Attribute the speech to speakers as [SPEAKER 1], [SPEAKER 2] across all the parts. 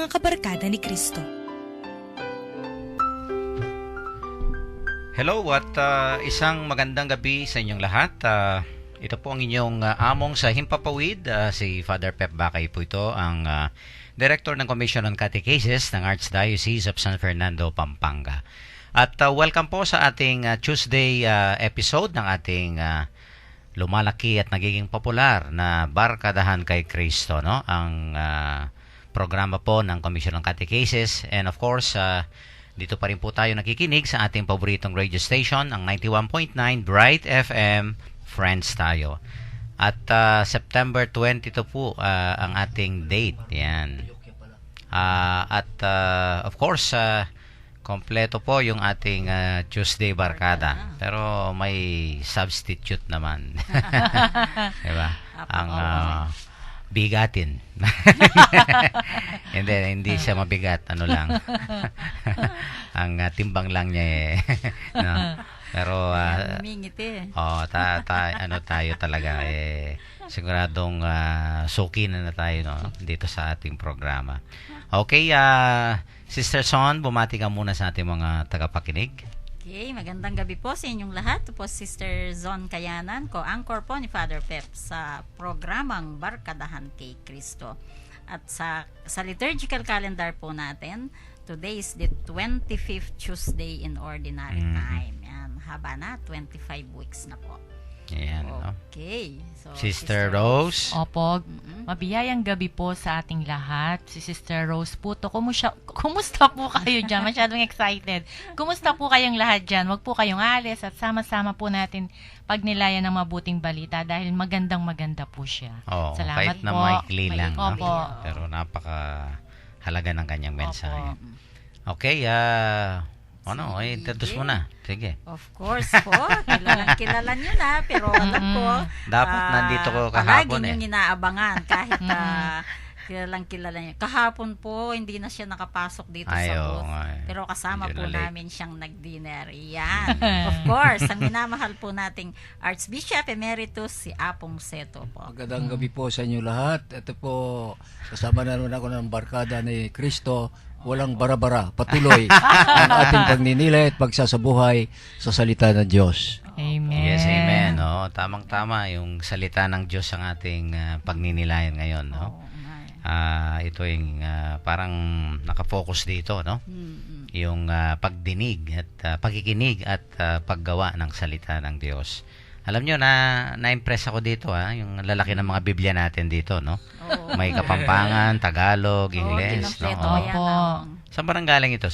[SPEAKER 1] mga kabarkada ni Kristo.
[SPEAKER 2] Hello at isang magandang gabi sa inyong lahat. Ito po ang inyong among sa Himpapawid, si Father Pep Bacay po ito, ang Director ng Commission on Catechesis ng Archdiocese of San Fernando, Pampanga. At welcome po sa ating Tuesday episode ng ating lumalaki at nagiging popular na Barkadahan kay Kristo, no? Ang programa po ng Commission on Catechesis. And of course, dito pa rin po tayo nakikinig sa ating paboritong radio station, ang 91.9 Bright FM, Friends tayo. At September 22 po ang ating date. Yan. Of course, kompleto po yung ating Tuesday Barkada. Pero may substitute naman. Diba? Ang bigatin. Hindi siya mabigat. Ano lang. Ang timbang lang niya no? Pero tayo talaga siguradong suki na tayo, no, dito sa ating programa. Okay, Sister Son, bumati ka muna sa ating mga tagapakinig.
[SPEAKER 3] Okay, magandang gabi po sa inyong lahat. Ito po Sister Zon Kayanan, co-anchor po ni Father Pep sa programang Barkadahan kay Kristo. At sa liturgical calendar po natin, today is the 25th Tuesday in Ordinary Time. Yan, haba na, 25 weeks na po.
[SPEAKER 2] Ayan,
[SPEAKER 3] okay. So,
[SPEAKER 2] Sister Rose.
[SPEAKER 4] Opo, mabiyayang gabi po sa ating lahat. Si Sister Rose po to. Kumusta po kayo dyan? Masyadong excited. Kumusta po kayong lahat dyan? Huwag po kayong alis at sama-sama po natin pagnilayan ng mabuting balita dahil magandang-maganda po siya.
[SPEAKER 2] Kahit
[SPEAKER 4] Salamat
[SPEAKER 2] na
[SPEAKER 4] po.
[SPEAKER 2] maikli lang.
[SPEAKER 4] Opo.
[SPEAKER 2] No? Pero napaka-halaga ng kanyang mensahe. Okay, introduce mo na. Sige.
[SPEAKER 3] Of course po. Kilala nyo na. Pero alam ko,
[SPEAKER 2] dapat nandito ko kahapon
[SPEAKER 3] palagi nyo inaabangan kahit kilala nyo. Kahapon po, hindi na siya nakapasok dito sa booth. Pero kasama po namin siyang nag-dinner. Yan. Of course, ang minamahal po nating Archbishop Emeritus, si Apong Seto po.
[SPEAKER 5] Magandang gabi po sa inyo lahat. Ito po, kasama na naman ako ng Barkada ni Kristo. Walang bara-bara, patuloy ang ating pagninilay at pagsasabuhay sa salita ng Diyos.
[SPEAKER 4] Amen.
[SPEAKER 2] Yes, amen. No? Tamang-tama yung salita ng Diyos ang ating pagninilayan ngayon. No? Ito yung parang nakafocus dito, no? Yung pagdinig at pagkikinig at paggawa ng salita ng Diyos. Alam nyo, na-impress ako dito, yung lalaki ng mga Biblia natin dito, no? May Kapampangan, Tagalog, Ingles, no? Saan ba nang galing ito?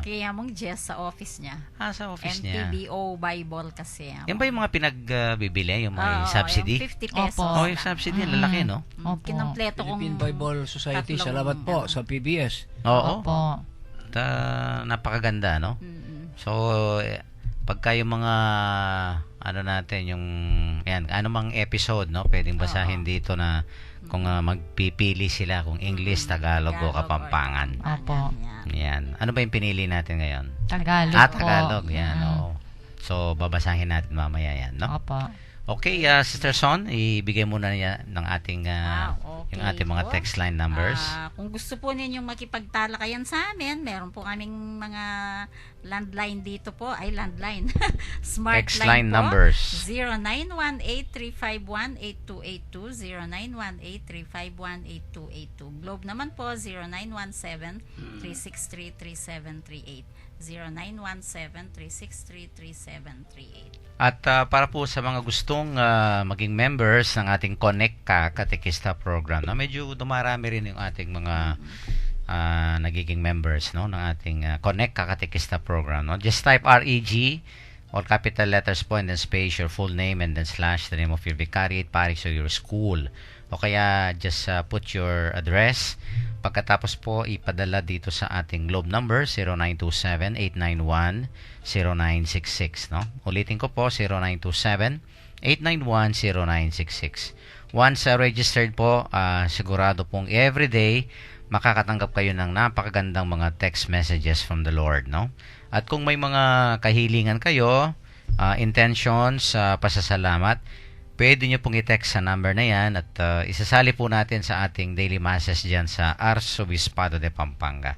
[SPEAKER 3] Kaya mong Jess sa office niya.
[SPEAKER 2] Sa office niya.
[SPEAKER 3] MTBO Bible kasi.
[SPEAKER 2] Yan ba yung mga pinagbibili, yung may subsidy?
[SPEAKER 3] Yung 50 pesos.
[SPEAKER 2] Yung subsidy, lalaki, no?
[SPEAKER 3] Kinampleto kong
[SPEAKER 5] Philippine Bible Society, salamat po sa PBS.
[SPEAKER 2] Oo. Napakaganda, no? So, pagka yung mga anumang episode, no, pwedeng basahin dito na kung magpipili sila kung English, Tagalog o Kapampangan.
[SPEAKER 4] Opo.
[SPEAKER 2] Yan. Ano ba yung pinili natin ngayon?
[SPEAKER 4] Tagalog po.
[SPEAKER 2] Tagalog. Yan. So, babasahin natin mamaya yan, no?
[SPEAKER 4] Opo.
[SPEAKER 2] Okay, Sister Son, ibigay muna niya ng ating yung ating mga text line numbers.
[SPEAKER 3] Kung gusto po ninyong makipagtalakayan sa amin, meron po kaming mga landline dito po. Landline. Smart
[SPEAKER 2] text
[SPEAKER 3] line po.
[SPEAKER 2] Numbers.
[SPEAKER 3] 0918-351-8282, 0918-351-8282. Globe naman po, 0917-363-3738. 0917-363-3738.
[SPEAKER 2] At para po sa mga gustong maging members ng ating Connect Katekista program, no, medyo dumarami rin yung ating mga nagiging members, no, ng ating Connect Katekista program. No? Just type REG, all capital letters po, and then space your full name and then / the name of your vicariate, parish, or your school. O kaya just put your address. Pagkatapos po, ipadala dito sa ating Globe number, 0927-891-0966. No? Ulitin ko po, 0927-891-0966. Once registered po, sigurado pong everyday, makakatanggap kayo ng napakagandang mga text messages from the Lord. No? At kung may mga kahilingan kayo, intentions, pasasalamat, pwede nyo pong i-text sa number na yan at isasali po natin sa ating daily masses dyan sa Arzobispado de Pampanga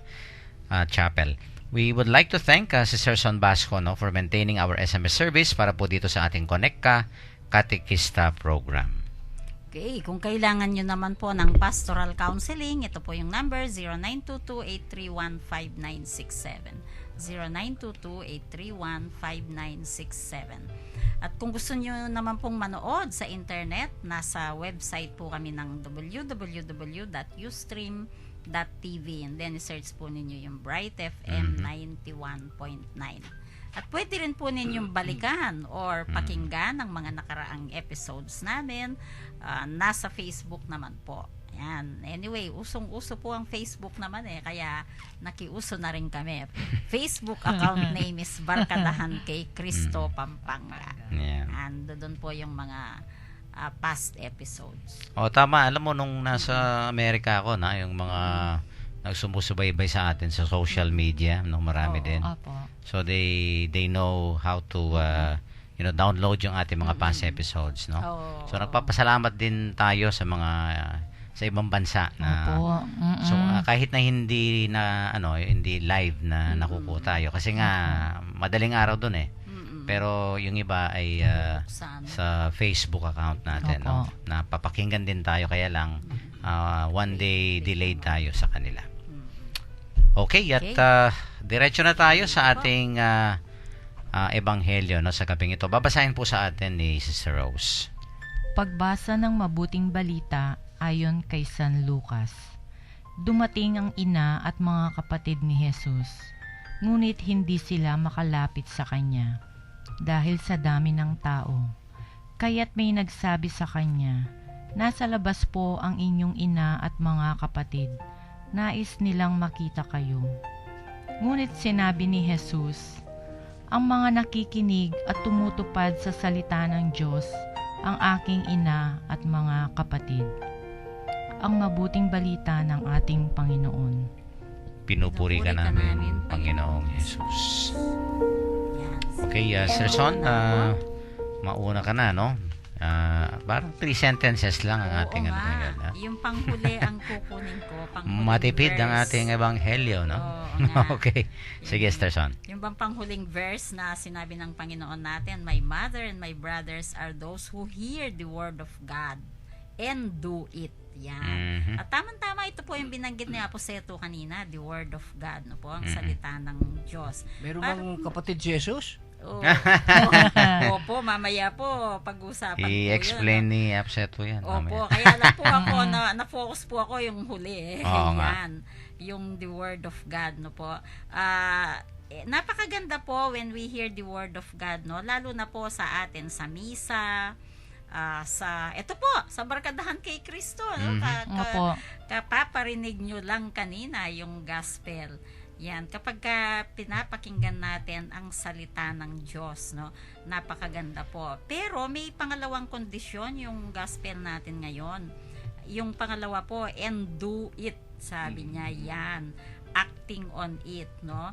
[SPEAKER 2] Chapel. We would like to thank Sister Son Basco for maintaining our SMS service para po dito sa ating Connect Ka Katekista program.
[SPEAKER 3] Okay, kung kailangan nyo naman po ng pastoral counseling, ito po yung number 0922-831-5967. 0922-831-5967. At kung gusto nyo naman pong manood sa internet, nasa website po kami ng www.ustream.tv, and then search po ninyo yung Bright FM 91.9. At pwede rin po ninyong balikan or pakinggan ang mga nakaraang episodes namin. Nasa Facebook naman po. Yan. Anyway, usong-uso po ang Facebook naman kaya nakiuso na rin kami. Facebook account name is Barkadahan kay Cristo Pampanga.
[SPEAKER 2] Yeah.
[SPEAKER 3] And doon po yung mga past episodes.
[SPEAKER 2] Tama. Alam mo, nung nasa Amerika ako, yung mga nagsumusubaybay sa atin sa social media, marami din.
[SPEAKER 4] Opo.
[SPEAKER 2] So they know how to download yung ating mga past episodes, no? So nagpapasalamat din tayo sa mga sa ibang bansa na
[SPEAKER 4] Opo.
[SPEAKER 2] so kahit na hindi live na nakukuha tayo kasi nga madaling araw doon pero yung iba ay sa Facebook account natin, no? Napapakinggan din tayo kaya lang one day delayed tayo sa kanila. Okay, at diretso na tayo sa ating ebanghelyo, no, sa gabing ito. Babasahin po sa atin ni Sister Rose.
[SPEAKER 4] Pagbasa ng mabuting balita ayon kay San Lucas. Dumating ang ina at mga kapatid ni Jesus, ngunit hindi sila makalapit sa kanya dahil sa dami ng tao. Kaya't may nagsabi sa kanya, "Nasa labas po ang inyong ina at mga kapatid. Nais nilang makita kayo." Ngunit sinabi ni Jesus, "Ang mga nakikinig at tumutupad sa salita ng Diyos ang aking ina at mga kapatid." Ang mabuting balita ng ating Panginoon.
[SPEAKER 2] Pinupuri ka namin, Panginoong Jesus. Okay, Sir Son, mauna ka na, no? Parang 3 sentences lang ang ating ngayon.
[SPEAKER 3] Yung panghuli ang kukunin ko.
[SPEAKER 2] Matipid ang ating ebanghelyo, no? Okay. Sige, Sir Son.
[SPEAKER 3] Yung bang panghuling verse na sinabi ng Panginoon natin, "My mother and my brothers are those who hear the word of God and do it." Yan. At tamang-tama ito po yung binanggit ni Aposeto kanina, the word of God, no po, ang salita ng Diyos.
[SPEAKER 5] Meron bang kapatid si Jesus?
[SPEAKER 3] Opo, mamaya po pag-usapan po yun.
[SPEAKER 2] I-explain ni Aposeto yan.
[SPEAKER 3] Opo, kaya lang po ako na-focus po ako yung huli.
[SPEAKER 2] Oo
[SPEAKER 3] Yan. Yung the word of God, no po. Napakaganda po when we hear the word of God, no? Lalo na po sa atin sa misa, sa Barkadahan kay Cristo, no? Kapaparinig nyo lang kanina yung gospel. Yan, kapag pinapakinggan natin ang salita ng Diyos, no? Napakaganda po. Pero may pangalawang kondisyon yung gospel natin ngayon. Yung pangalawa po, and do it, sabi niya. Yan, acting on it, no?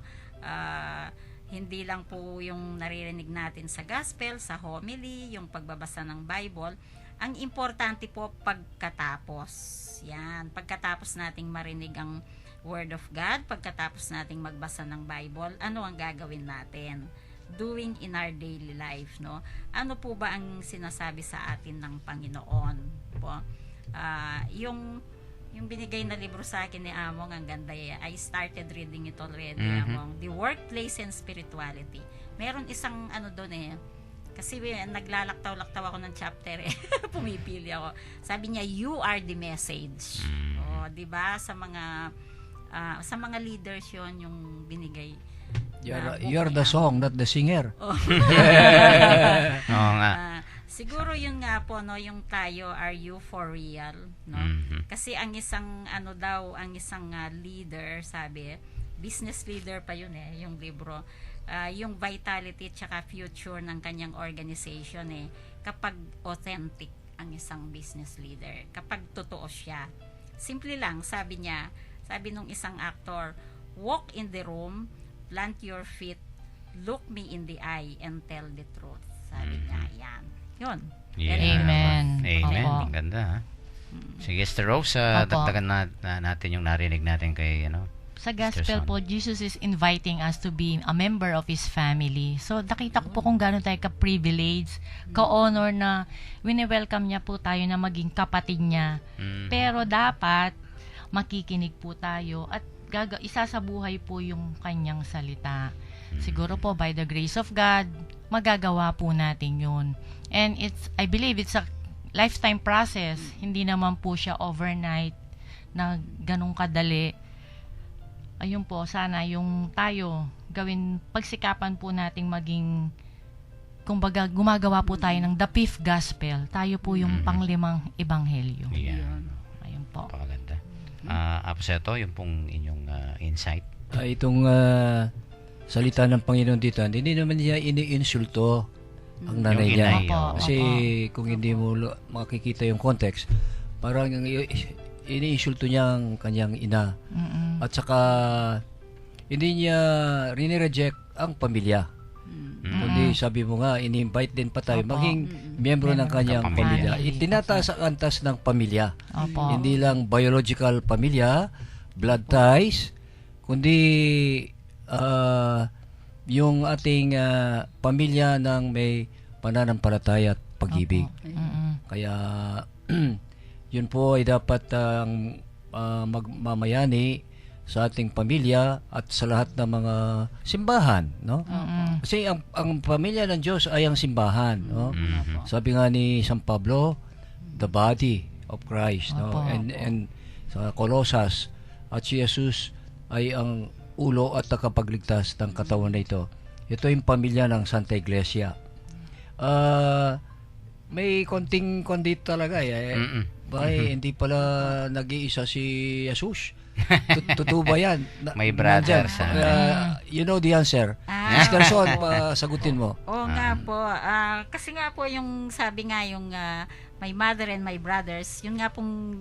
[SPEAKER 3] Hindi lang po yung naririnig natin sa gospel, sa homily, yung pagbabasa ng Bible. Ang importante po pagkatapos. Yan, pagkatapos nating marinig ang Word of God, pagkatapos nating magbasa ng Bible, ano ang gagawin natin? Doing in our daily life, no? Ano po ba ang sinasabi sa atin ng Panginoon? Po? Yung binigay na libro sa akin ni Among, ang ganda I started reading it already, Among. The Workplace and Spirituality. Meron isang doon kasi naglalaktaw-laktaw ako ng chapter pumipili ako. Sabi niya, you are the message. O, di ba? Sa mga leaders yon yung binigay.
[SPEAKER 5] You're the song, not the singer.
[SPEAKER 2] Oo nga.
[SPEAKER 3] Siguro yun nga po, no, yung tayo, are you for real, no? Kasi ang isang leader, sabi, business leader pa yun yung libro, yung vitality tsaka future ng kanyang organization kapag authentic ang isang business leader, kapag totoo siya. Simple lang, sabi nung isang actor, walk in the room, plant your feet, look me in the eye and tell the truth. Sabi niya, yan. Yun.
[SPEAKER 2] Yeah.
[SPEAKER 4] Amen.
[SPEAKER 2] Amen.
[SPEAKER 4] Opo.
[SPEAKER 2] Ang ganda, ha? Sige, Sister Rose,
[SPEAKER 4] Opo.
[SPEAKER 2] dagdagan natin yung narinig natin kay,
[SPEAKER 4] Sa gospel
[SPEAKER 2] Son.
[SPEAKER 4] po, Jesus is inviting us to be a member of His family. So, nakita ko po kung gano'n tayo ka-privilege, ka-honor na wini-welcome niya po tayo na maging kapatid niya. Pero dapat, makikinig po tayo at isasabuhay po yung kanyang salita. Siguro po, by the grace of God, magagawa po natin yun. And I believe it's a lifetime process. Hindi naman po siya overnight na ganun kadali. Ayun po, sana yung tayo pagsikapan po nating maging, kumbaga, gumagawa po tayo ng the fifth gospel. Tayo po yung panglimang ebanghelyo.
[SPEAKER 2] Yeah.
[SPEAKER 4] Ayun po.
[SPEAKER 2] Napakaganda. Aposeto, yung pong inyong insight.
[SPEAKER 5] Itong salita ng Panginoon dito, hindi naman niya ini-insulto ang nanay
[SPEAKER 2] Yung
[SPEAKER 5] niya.
[SPEAKER 2] inay,
[SPEAKER 4] Opo,
[SPEAKER 5] Kasi kung hindi mo makikita yung context, parang ini-insulto niya ang kanyang ina. At saka hindi niya rinireject ang pamilya. Kundi sabi mo nga, ini-invite din pa tayo
[SPEAKER 4] Opo.
[SPEAKER 5] maging miyembro ng kanyang
[SPEAKER 2] Kapamilya.
[SPEAKER 5] pamilya. Itinataas ang antas ng pamilya.
[SPEAKER 4] Opo.
[SPEAKER 5] Hindi lang biological pamilya, blood ties, kundi yung ating pamilya ng may pananampalataya at pag-ibig. Kaya yun po ay dapat ang magmamayani sa ating pamilya at sa lahat ng mga simbahan, no? Kasi ang pamilya ng Diyos ay ang simbahan, no? Sabi nga ni San Pablo, the body of Christ, no?
[SPEAKER 4] Opo.
[SPEAKER 5] And sa Colosas, at si Jesus ay ang ulo at tagapagligtas ng katawan na ito. Ito yung pamilya ng Santa Iglesia. May konting kondit talaga hindi pala nag-iisa si Jesus. Totoo ba yan?
[SPEAKER 2] May brothers,
[SPEAKER 5] Nandyan. You know the answer. Mr. Son, sagutin mo.
[SPEAKER 3] Oo nga po. Kasi nga po yung sabi nga yung my mother and my brothers, yun nga pong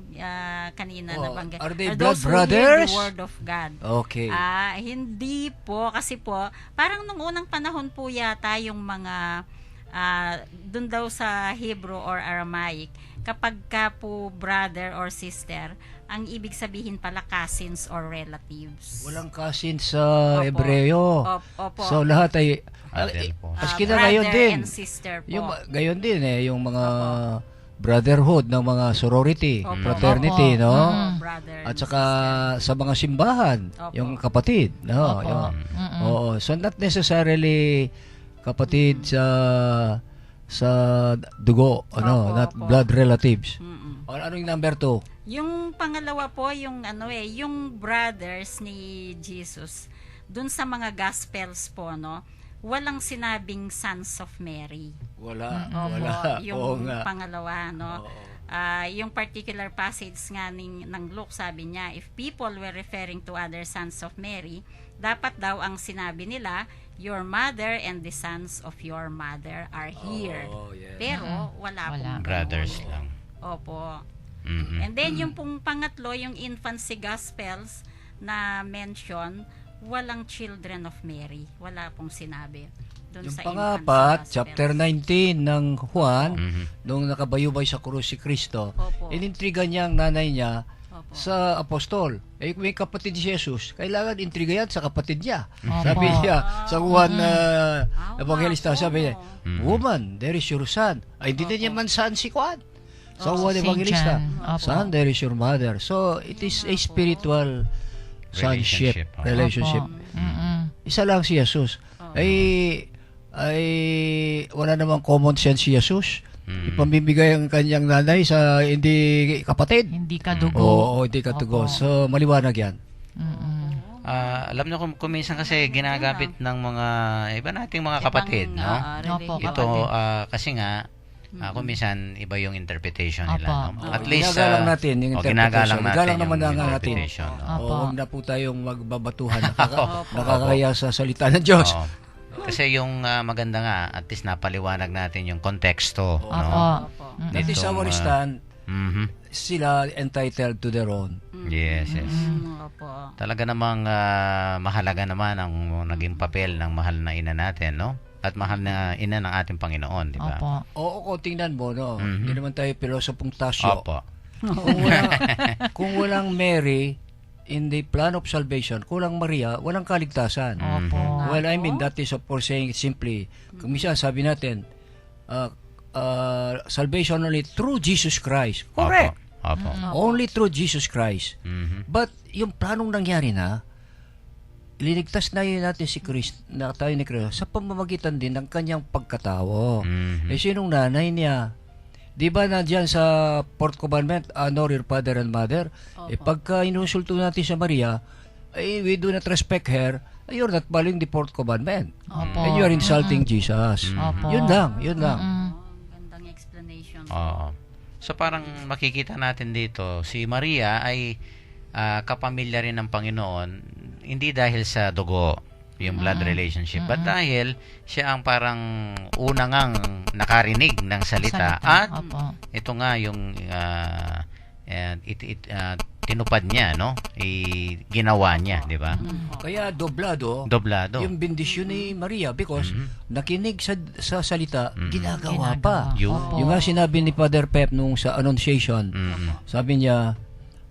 [SPEAKER 3] kanina nabanggit.
[SPEAKER 5] Are they
[SPEAKER 3] those
[SPEAKER 5] blood
[SPEAKER 3] who hear
[SPEAKER 5] brothers?
[SPEAKER 3] the word of God.
[SPEAKER 5] Okay.
[SPEAKER 3] Hindi po. Kasi po, parang nung unang panahon po yata yung mga dun daw sa Hebrew or Aramaic, kapag ka po brother or sister, ang ibig sabihin pala cousins or relatives.
[SPEAKER 5] Walang cousin sa Hebreo.
[SPEAKER 3] Opo.
[SPEAKER 5] So lahat ay
[SPEAKER 2] Adel po.
[SPEAKER 5] maski na
[SPEAKER 3] brother
[SPEAKER 5] ngayon din.
[SPEAKER 3] and sister po.
[SPEAKER 5] Yung gayon din yung mga brotherhood ng mga sorority,
[SPEAKER 3] Opo.
[SPEAKER 5] fraternity,
[SPEAKER 4] Opo.
[SPEAKER 5] no?
[SPEAKER 3] Brother
[SPEAKER 5] At
[SPEAKER 3] and
[SPEAKER 5] saka
[SPEAKER 3] sister.
[SPEAKER 5] sa mga simbahan,
[SPEAKER 3] Opo.
[SPEAKER 5] yung kapatid, no?
[SPEAKER 4] Opo.
[SPEAKER 5] Oo, so not necessarily kapatid sa dugo,
[SPEAKER 3] Opo,
[SPEAKER 5] not
[SPEAKER 3] opo.
[SPEAKER 5] blood relatives.
[SPEAKER 3] Mm-mm.
[SPEAKER 5] Anong number 2?
[SPEAKER 3] Yung pangalawa po, yung yung brothers ni Jesus, dun sa mga gospels po, no, walang sinabing sons of Mary.
[SPEAKER 5] Wala.
[SPEAKER 3] Opo,
[SPEAKER 5] Wala. Oo
[SPEAKER 3] yung
[SPEAKER 5] nga.
[SPEAKER 3] pangalawa, no.
[SPEAKER 5] Oo.
[SPEAKER 3] Yung particular passage nga ng Luke, sabi niya, if people were referring to other sons of Mary, dapat daw ang sinabi nila, your mother and the sons of your mother are here.
[SPEAKER 5] Oh, yes.
[SPEAKER 3] Pero wala pong ganun.
[SPEAKER 2] Brothers lang.
[SPEAKER 3] Opo.
[SPEAKER 2] Mhm.
[SPEAKER 3] And then yung pong pangatlo, yung infancy gospels na mention, walang children of Mary. Wala pong sinabi. Doon
[SPEAKER 5] Yung
[SPEAKER 3] sa
[SPEAKER 5] pangapat,
[SPEAKER 3] infancy
[SPEAKER 5] chapter
[SPEAKER 3] gospels.
[SPEAKER 5] 19 ng Juan,
[SPEAKER 2] Mhm.
[SPEAKER 5] nung nakabayubay sa krus si Kristo,
[SPEAKER 3] Opo.
[SPEAKER 5] inintriga niya ang nanay niya
[SPEAKER 3] Opo.
[SPEAKER 5] sa apostol. May kapatid si Jesus. Kailangan intriga yan sa kapatid niya.
[SPEAKER 4] Opo.
[SPEAKER 5] Sabi niya sa Juan Evangelista,
[SPEAKER 3] Opo.
[SPEAKER 5] sabi niya, woman, there is your son. Ay, hindi na niya man son si Juan. Sa Juan
[SPEAKER 4] Saint
[SPEAKER 5] Evangelista,
[SPEAKER 4] John. Opo.
[SPEAKER 5] son, there is your mother. So, it is a spiritual sonship,
[SPEAKER 2] Relationship.
[SPEAKER 5] relationship. Isa lang si Jesus. Ay wala namang common sense si Jesus. Ipamimigay ang kanyang nanay sa hindi kapatid.
[SPEAKER 4] Hindi ka dugo.
[SPEAKER 5] Oo, hindi katugo.
[SPEAKER 4] Opo.
[SPEAKER 5] So, maliwanag yan.
[SPEAKER 2] Alam niyo kung minsan kasi ginagamit ng mga iba nating mga kapatid, no?
[SPEAKER 4] Opo,
[SPEAKER 2] Ito kasi nga kung minsan iba yung interpretation nila,
[SPEAKER 4] Opo.
[SPEAKER 2] no? At least
[SPEAKER 5] ginagalang natin yung
[SPEAKER 2] ginagalang
[SPEAKER 5] interpretation.
[SPEAKER 2] natin
[SPEAKER 5] Igalang naman
[SPEAKER 2] yung
[SPEAKER 5] na nga natin.
[SPEAKER 2] interpretation, no?
[SPEAKER 4] Opo.
[SPEAKER 5] Huwag na po tayong magbabatuhan. Nakakaya sa salita ng Diyos.
[SPEAKER 2] Oo. Kasi yung maganda nga, at least napaliwanag natin yung konteksto,
[SPEAKER 4] Opo.
[SPEAKER 2] no?
[SPEAKER 5] That is our stand.
[SPEAKER 2] Mhm.
[SPEAKER 5] Sila entitled to their own.
[SPEAKER 2] Yes, yes.
[SPEAKER 3] Opo.
[SPEAKER 2] Talaga namang mahalaga naman ang naging papel ng mahal na ina natin, no? at mahal na ina ng ating Panginoon, di ba?
[SPEAKER 4] Opo.
[SPEAKER 5] Oo, kung tingnan mo, no?
[SPEAKER 2] Mhm.
[SPEAKER 5] Hindi naman tayo pilosopong tasyo.
[SPEAKER 2] Opo.
[SPEAKER 5] Kung walang Mary in the plan of salvation, kung walang Maria, walang kaligtasan.
[SPEAKER 4] Opo.
[SPEAKER 5] Well, I mean, that is of course saying it simply. Kung minsan sabi natin, salvation only through Jesus Christ. Correct.
[SPEAKER 2] Opo.
[SPEAKER 5] Only through Jesus Christ.
[SPEAKER 2] Mhm.
[SPEAKER 5] But yung planong nangyari na, linigtas na yun natin si Christ, na tayo ni Cristo, sa pamamagitan din ng kanyang pagkatao.
[SPEAKER 2] Mhm.
[SPEAKER 5] Eh, sinong nanay niya? Di ba nandyan sa fourth commandment, honor your father and mother? Eh, pagka inusulto natin sa Maria, we do not respect her, you're not following the fourth commandment.
[SPEAKER 4] Opo.
[SPEAKER 5] And you are insulting Jesus.
[SPEAKER 4] Opo.
[SPEAKER 5] Yun lang, yun lang.
[SPEAKER 3] Gandang explanation.
[SPEAKER 2] Oo. So parang makikita natin dito, si Maria ay kapamilya rin ng Panginoon, hindi dahil sa dugo, yung blood relationship, but dahil siya ang parang unang nakarinig ng salita. At
[SPEAKER 4] Opo.
[SPEAKER 2] ito nga yung tinupad niya, no? Ginawa niya, di ba?
[SPEAKER 5] Kaya doblado,
[SPEAKER 2] Doblado.
[SPEAKER 5] yung bendisyon ni Maria because nakinig sa salita, ginagawa
[SPEAKER 4] Ginagawa.
[SPEAKER 5] pa.
[SPEAKER 2] Yun.
[SPEAKER 4] Opo.
[SPEAKER 5] Yung nga sinabi ni Father Pep nung sa Annunciation,
[SPEAKER 2] Mhm.
[SPEAKER 5] sabi niya,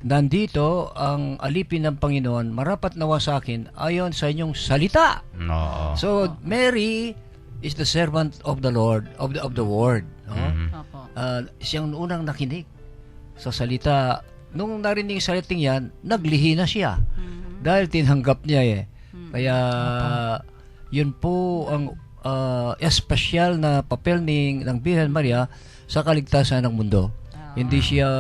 [SPEAKER 5] nandito ang alipin ng Panginoon, marapat nawa sa akin ayon sa inyong salita.
[SPEAKER 2] Oo.
[SPEAKER 5] So, Mary is the servant of the Lord, of the word. No?
[SPEAKER 2] Mhm.
[SPEAKER 3] Opo.
[SPEAKER 5] Siyang unang nakinig sa salita. Nung narinig sa salitang yan, naglihi na siya. Dahil tinanggap niya eh. Kaya, yun po ang espesyal na papel ng Birhen Maria sa kaligtasan ng mundo. Hindi siya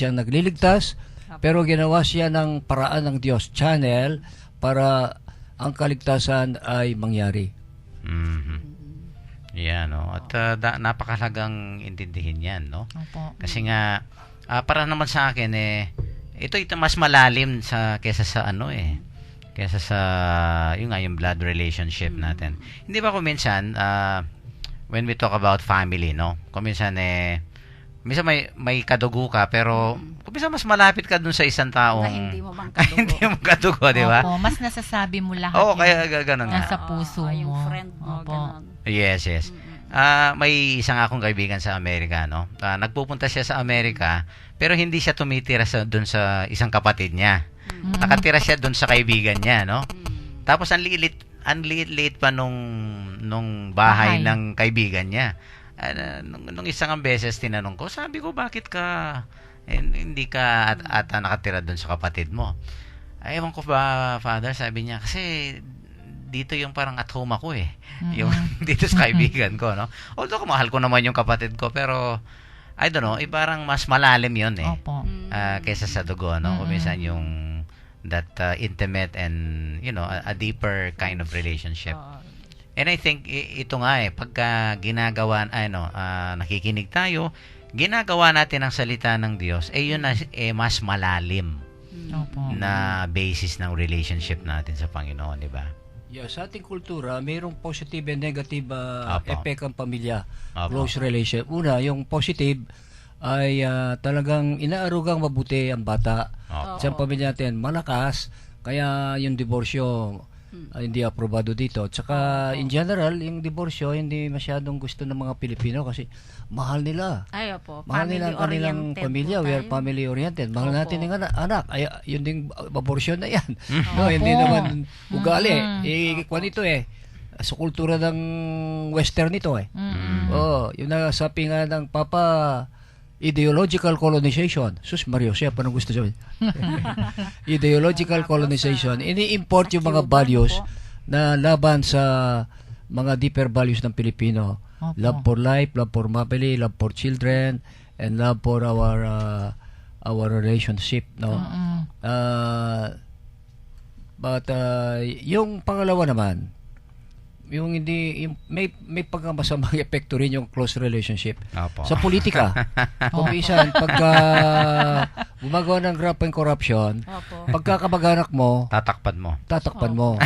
[SPEAKER 5] nagliligtas, pero ginawa siya ng paraan ng Diyos, channel, para ang kaligtasan ay mangyari.
[SPEAKER 2] Mhm. Yan, no? At napakahalagang intindihin yan, no?
[SPEAKER 4] Opo.
[SPEAKER 2] Kasi nga, para naman sa akin, ito mas malalim kesa sa kesa sa, yung blood relationship natin. Hindi ba kung minsan, when we talk about family, no? Kung minsan, minsan may kadugo ka, pero kung minsan mas malapit ka dun sa isang taong
[SPEAKER 3] Na hindi mo bang
[SPEAKER 2] hindi
[SPEAKER 3] kadugo.
[SPEAKER 2] mo kadugo, di ba?
[SPEAKER 4] Opo. Mas nasasabi mo lahat.
[SPEAKER 2] Oo,
[SPEAKER 4] yung
[SPEAKER 2] kaya ganun nga.
[SPEAKER 4] nasa puso mo.
[SPEAKER 3] Yung friend mo,
[SPEAKER 4] Opo.
[SPEAKER 3] ganon.
[SPEAKER 2] Yes, yes. May isang akong kaibigan sa Amerika, no? Nagpupunta siya sa Amerika, pero hindi siya tumitira doon sa isang kapatid niya. Nakatira siya doon sa kaibigan niya, no? Tapos ang liit pa nung bahay
[SPEAKER 4] Bahay.
[SPEAKER 2] ng kaibigan niya. Nung isang beses tinanong ko, sabi ko, bakit ka hindi ka ata nakatira doon sa kapatid mo? Ewan ko ba, Father, sabi niya, kasi dito yung parang at home ako yung dito sa kaibigan ko, no? Although mahal ko naman yung kapatid ko, pero I don't know, parang mas malalim yun
[SPEAKER 4] Opo.
[SPEAKER 2] kaysa sa dugo, no? Kung minsan yung that intimate and a deeper kind of relationship. And I think ito nga pagka ginagawa nakikinig tayo, ginagawa natin ang salita ng Diyos, yun na mas malalim
[SPEAKER 4] Opo.
[SPEAKER 2] na basis ng relationship natin sa Panginoon, di ba?
[SPEAKER 5] Yeah, sa ating kultura, mayroong positive and negative
[SPEAKER 2] Apo.
[SPEAKER 5] effect ang pamilya,
[SPEAKER 2] Apo.
[SPEAKER 5] close relationship. Una, yung positive ay talagang inaarugang mabuti ang bata.
[SPEAKER 2] Opo.
[SPEAKER 5] Sa pamilya natin, malakas, kaya yung diborsyo hindi aprobado dito. Tsaka in general, yung diborsyo hindi masyadong gusto ng mga Pilipino kasi mahal nila.
[SPEAKER 3] Ay, opo.
[SPEAKER 5] Mahal nila ang kanilang
[SPEAKER 3] Family-oriented
[SPEAKER 5] pamilya.
[SPEAKER 3] po
[SPEAKER 5] We are
[SPEAKER 3] tayo.
[SPEAKER 5] family oriented. Mahal
[SPEAKER 3] Opo.
[SPEAKER 5] natin ng anak. Ay, yun ding abortion na yan. No, hindi naman ugali. Kwan ito sa kultura ng western ito Oh, yun na sabi nga ng Papa, ideological colonization. Sus Mario, siya pa nang gusto sabihin. Ideological colonization. Ini-import yung mga
[SPEAKER 3] Cuban
[SPEAKER 5] values
[SPEAKER 3] po.
[SPEAKER 5] na laban sa mga deeper values ng Pilipino.
[SPEAKER 4] Opo.
[SPEAKER 5] Love for life, love for family, love for children, and love for our relationship, no? But yung pangalawa naman, yung may pagkamasamang epekto rin yung close relationship
[SPEAKER 2] Opo.
[SPEAKER 5] sa politika. Kung minsan, pagka gumagawa ng graft and corruption,
[SPEAKER 3] Opo.
[SPEAKER 5] pagkakamag-anak mo,
[SPEAKER 2] Tatakpan mo.
[SPEAKER 5] tatakpan mo.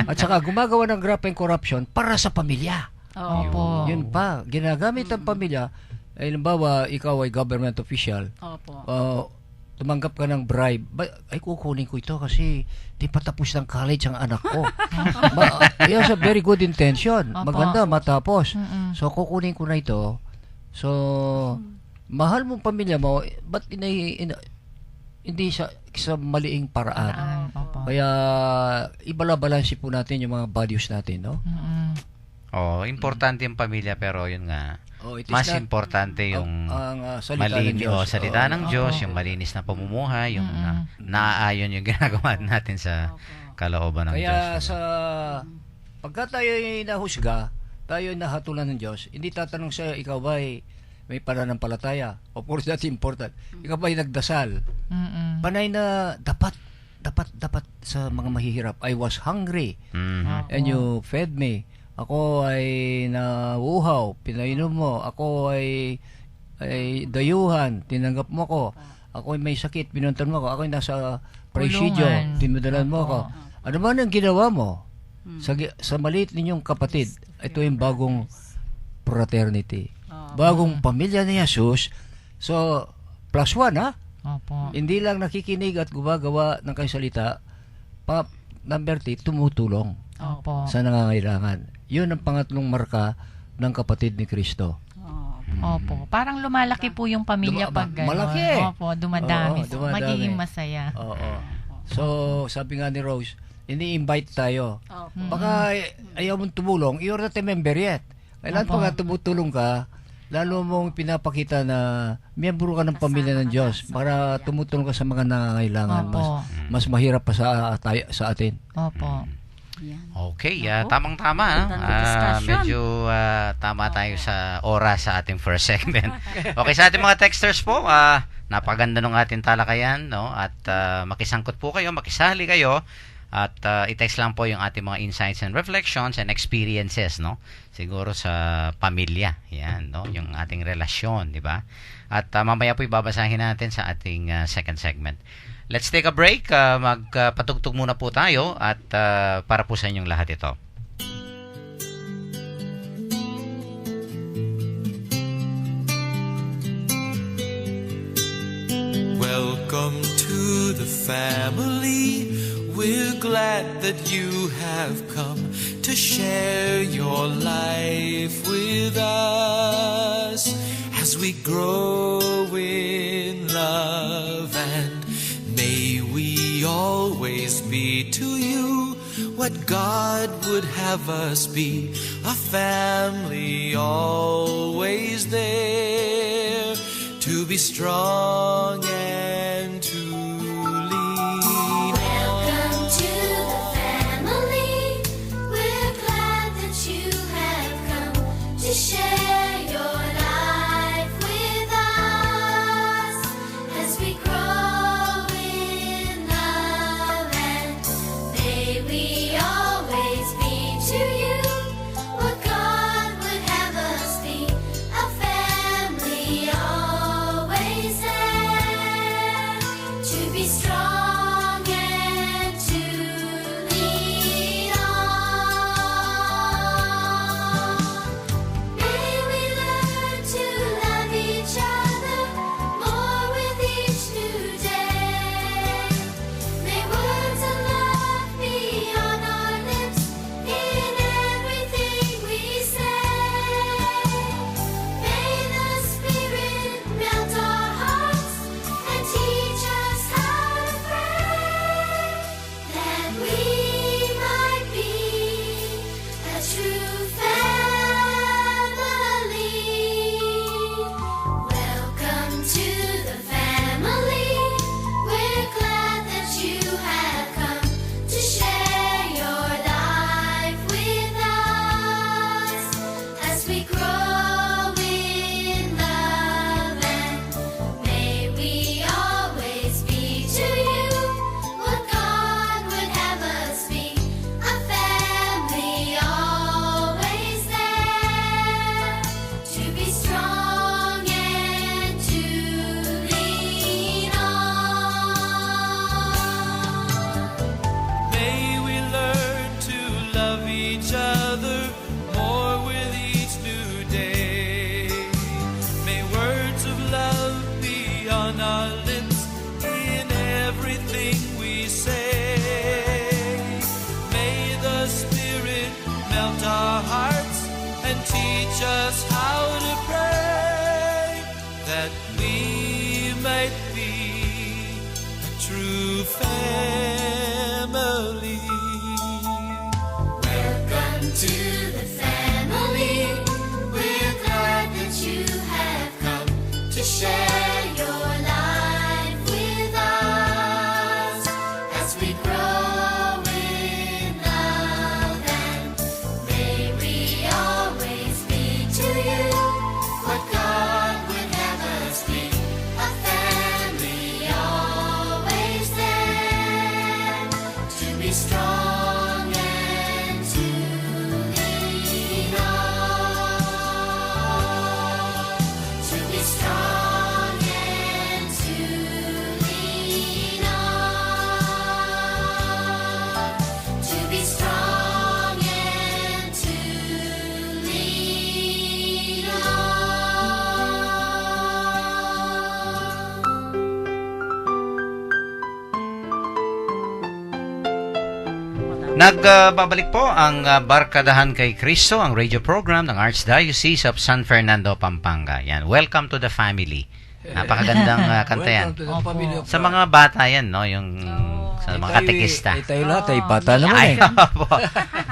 [SPEAKER 5] At saka gumagawa ng graft and corruption para sa pamilya.
[SPEAKER 4] Opo.
[SPEAKER 5] Yun pa, ginagamit ang pamilya. Halimbawa, ikaw ay government official.
[SPEAKER 3] Opo.
[SPEAKER 5] tumanggap ka ng bribe, ay kukunin ko ito kasi di pa tapos ng college ang anak ko. Yes, a very good intention.
[SPEAKER 4] Opo.
[SPEAKER 5] Maganda matapos.
[SPEAKER 4] Mm-mm.
[SPEAKER 5] So kukunin ko na ito. So mahal mong pamilya mo, ba't hindi sa maliing paraan?
[SPEAKER 4] Opo.
[SPEAKER 5] Kaya ibalabalansi po natin yung mga values natin, no?
[SPEAKER 4] Mm-mm.
[SPEAKER 2] Importante yung pamilya pero yun nga,
[SPEAKER 5] It is
[SPEAKER 2] mas
[SPEAKER 5] not
[SPEAKER 2] importante yung
[SPEAKER 5] ang salita ng Diyos.
[SPEAKER 2] salita ng
[SPEAKER 5] Oo.
[SPEAKER 2] Diyos, yung malinis na pamumuhay, yung naaayon yung ginagawa natin sa kalooban ng Diyos.
[SPEAKER 5] Kaya
[SPEAKER 2] diba?
[SPEAKER 5] sa pagka tayo ay nahusga, tayo ay nahatulan ng Diyos, hindi tatanong sa ikaw ba may pananampalataya? Of course, that's important. Ikaw ba ay nagdasal?
[SPEAKER 4] Mm-mm.
[SPEAKER 5] Panay na dapat sa mga mahihirap. I was hungry
[SPEAKER 2] Mhm.
[SPEAKER 5] and you fed me. Ako ay nauuhaw, pinainom mo. Ako ay dayuhan, tinanggap mo ko. Ako ay may sakit, pinuntan mo ko. Ako ay nasa presidio,
[SPEAKER 4] Kulungan.
[SPEAKER 5] tinudalan mo ko. Ano man ang ginawa mo sa maliit ninyong kapatid, ito yung bagong fraternity. Bagong pamilya ni Jesus. So, plus one, ha?
[SPEAKER 4] Opo.
[SPEAKER 5] Hindi lang nakikinig at gumagawa ng kanyang salita. Number 3, tumutulong
[SPEAKER 4] Opo.
[SPEAKER 5] sa nangangailangan. Yun ang pangatlong marka ng kapatid ni Kristo.
[SPEAKER 4] Opo. Parang lumalaki po yung pamilya pag gano'n.
[SPEAKER 5] Malaki.
[SPEAKER 4] Opo, dumadami.
[SPEAKER 5] Oo, dumadami.
[SPEAKER 4] Magiging masaya.
[SPEAKER 5] Oo. So, sabi nga ni Rose, ini-invite tayo. Baka ayaw mong tumulong, you're not a member yet. Kailan
[SPEAKER 4] Opo.
[SPEAKER 5] pa nga tumutulong ka, lalo mong pinapakita na miyembro ka ng pamilya ng Diyos para tumutulong ka sa mga nangangailangan.
[SPEAKER 4] Opo.
[SPEAKER 5] Mas mahirap pa sa atin.
[SPEAKER 4] Opo.
[SPEAKER 3] Yan.
[SPEAKER 2] Okay,
[SPEAKER 3] Opo.
[SPEAKER 2] tamang-tama.
[SPEAKER 3] Magandang discussion.
[SPEAKER 2] Medyo tama tayo sa oras sa ating first segment. Okay, sa ating mga texters po, napaganda ng ating talakayan, no? At makisangkot po kayo, makisali kayo. At i-text lang po yung ating mga insights and reflections and experiences, no? Siguro sa pamilya, yan, no? Yung ating relasyon, di ba? At mamaya po ibabasahin natin sa ating second segment. Let's take a break. Magpatugtog muna po tayo at para po sa inyong lahat ito.
[SPEAKER 1] Welcome to the family. We're glad that you have come to share your life with us as we grow in love, and may we always be to you what God would have us be, a family always there to be strong and to lean
[SPEAKER 6] Welcome to the family. We're glad that you have come to share your life with us as we grow in love, and may we always be to you what God would have us be, a family always there be strong and to lean on, to be strong and to lean on, to be strong and to lean
[SPEAKER 2] Nagbabalik po ang Barkadahan kay Kristo, ang radio program ng Archdiocese of San Fernando, Pampanga. Yan, welcome to the family. Napakagandang kanta yan.
[SPEAKER 5] Welcome to the family of
[SPEAKER 2] Sa mga bata yan, no? Yung sa mga katekista.
[SPEAKER 5] Tayo lahat ay bata naman
[SPEAKER 2] Ay,
[SPEAKER 5] eh.
[SPEAKER 2] po.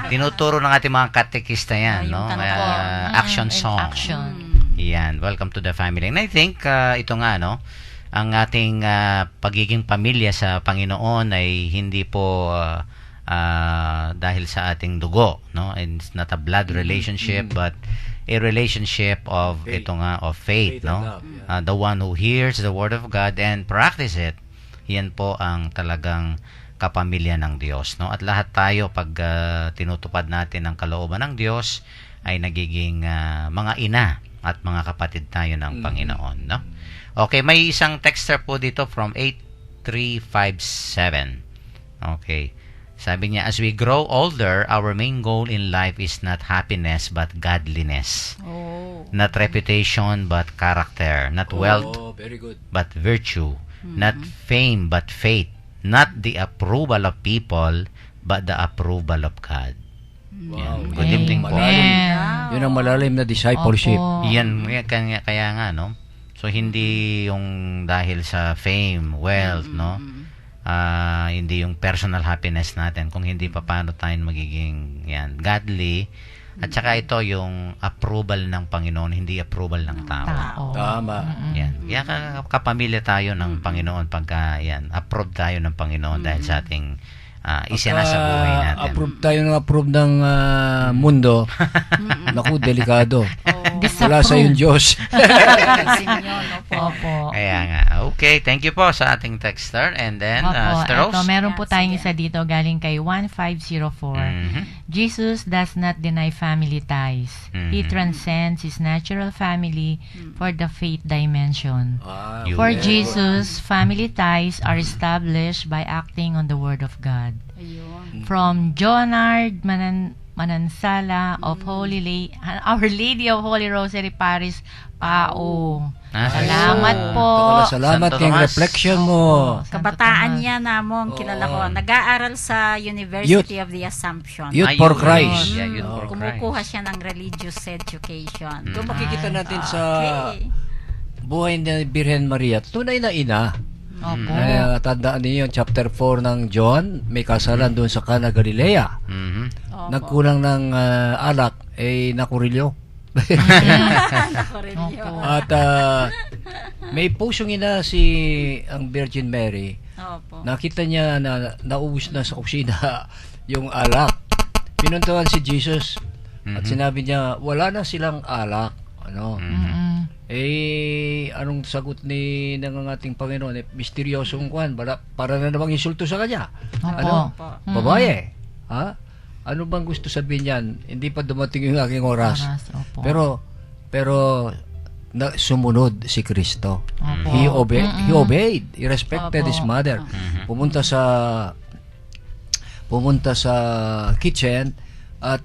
[SPEAKER 2] Tinuturo ng ating mga katekista yan, no?
[SPEAKER 3] Yung
[SPEAKER 2] Kaya,
[SPEAKER 3] kanta.
[SPEAKER 2] action song.
[SPEAKER 4] Action.
[SPEAKER 2] Yan, welcome to the family. And I think, ito nga, no? Ang ating pagiging pamilya sa Panginoon ay hindi po dahil sa ating dugo, no? And it's not a blood relationship, but a relationship of
[SPEAKER 5] Faith.
[SPEAKER 2] ito nga of faith,
[SPEAKER 5] Faith and
[SPEAKER 2] no?
[SPEAKER 5] love, yeah.
[SPEAKER 2] The one who hears the word of God and practice it. Yan po ang talagang kapamilya ng Diyos, no? At lahat tayo pag tinutupad natin ang kalooban ng Diyos ay nagiging mga ina at mga kapatid tayo ng Panginoon, no? Okay, may isang texter po dito from 8357. Okay. Sabi niya, as we grow older, our main goal in life is not happiness but godliness.
[SPEAKER 3] Oh.
[SPEAKER 2] Not reputation but character. Not wealth
[SPEAKER 5] Oh, very good.
[SPEAKER 2] but virtue. Not fame but faith. Not the approval of people but the approval of God.
[SPEAKER 5] Wow.
[SPEAKER 2] Good evening po.
[SPEAKER 4] Amen.
[SPEAKER 5] Yun ang malalim na discipleship.
[SPEAKER 4] Opo.
[SPEAKER 2] Yan, kaya nga, no? So, hindi yung dahil sa fame, wealth, no? Hindi yung personal happiness natin, kung hindi pa paano tayo magiging yan, godly. At saka ito yung approval ng Panginoon, hindi approval ng tao.
[SPEAKER 4] Tao.
[SPEAKER 5] Tama.
[SPEAKER 2] Yan. Kaya kapamilya tayo ng Panginoon pagka yan, approve tayo ng Panginoon dahil sa ating isinasa buhay natin.
[SPEAKER 5] Approve tayo ng approve ng mundo. Naku, delikado. Wala sa yung Diyos.
[SPEAKER 3] Pansin nyo, no po.
[SPEAKER 4] Opo.
[SPEAKER 2] Kaya nga. Okay, thank you po sa ating texter. And then,
[SPEAKER 4] Opo,
[SPEAKER 2] Sister Rose?
[SPEAKER 4] eto, meron po
[SPEAKER 3] Yeah,
[SPEAKER 4] tayong
[SPEAKER 3] sige.
[SPEAKER 4] isa dito galing kay 1504.
[SPEAKER 2] Mhm.
[SPEAKER 4] Jesus does not deny family ties. He
[SPEAKER 2] Mhm.
[SPEAKER 4] transcends his natural family for the faith dimension.
[SPEAKER 2] Yun.
[SPEAKER 4] For
[SPEAKER 2] Yeah.
[SPEAKER 4] Jesus, family ties are established by acting on the Word of God.
[SPEAKER 3] Ayun.
[SPEAKER 4] From Jonard Manansala of Our Lady of Holy Rosary Paris, Pao. Salamat po.
[SPEAKER 5] Salamat
[SPEAKER 2] Santo
[SPEAKER 5] kayong
[SPEAKER 2] Tomas.
[SPEAKER 5] reflection mo.
[SPEAKER 4] Santo
[SPEAKER 3] Kabataan
[SPEAKER 4] Tomas.
[SPEAKER 3] niya namong kilala ko.
[SPEAKER 5] Oo.
[SPEAKER 3] Nag-aaral sa University of the Assumption.
[SPEAKER 5] Youth for
[SPEAKER 2] Ayun.
[SPEAKER 5] Christ.
[SPEAKER 2] Yeah, Youth for
[SPEAKER 3] Kumukuha
[SPEAKER 2] Christ.
[SPEAKER 3] siya ng religious education.
[SPEAKER 5] Ito makikita natin sa
[SPEAKER 3] Okay.
[SPEAKER 5] buhay ni Birhen Maria. Tunay na ina.
[SPEAKER 4] Opo.
[SPEAKER 5] Tandaan niyo yung chapter 4 ng John. May kasalan doon sa Cana, Galilea.
[SPEAKER 2] Mhm.
[SPEAKER 3] Opo.
[SPEAKER 5] Nagkulang ng alak, nakurilyo.
[SPEAKER 3] Ako rin yun.
[SPEAKER 4] Opo.
[SPEAKER 5] At may pusong ina ang Virgin Mary.
[SPEAKER 3] Opo.
[SPEAKER 5] Nakita niya na naubos na sa kusina yung alak. Pinuntahan si Jesus at sinabi niya, wala na silang alak. Ano?
[SPEAKER 4] Mm-mm.
[SPEAKER 5] Anong sagot ng ating Panginoon? Misteryosong kwan. Para na namang insulto sa kanya.
[SPEAKER 4] Opo.
[SPEAKER 5] Ano?
[SPEAKER 3] Opo.
[SPEAKER 5] Babae. Ha? Ano bang gusto sabihin yan? Hindi pa dumating yung aking oras.
[SPEAKER 4] Opo.
[SPEAKER 5] Pero sumunod si Kristo.
[SPEAKER 4] Opo.
[SPEAKER 5] He obeyed. He respected
[SPEAKER 3] Opo.
[SPEAKER 5] his mother. Pumunta sa kitchen at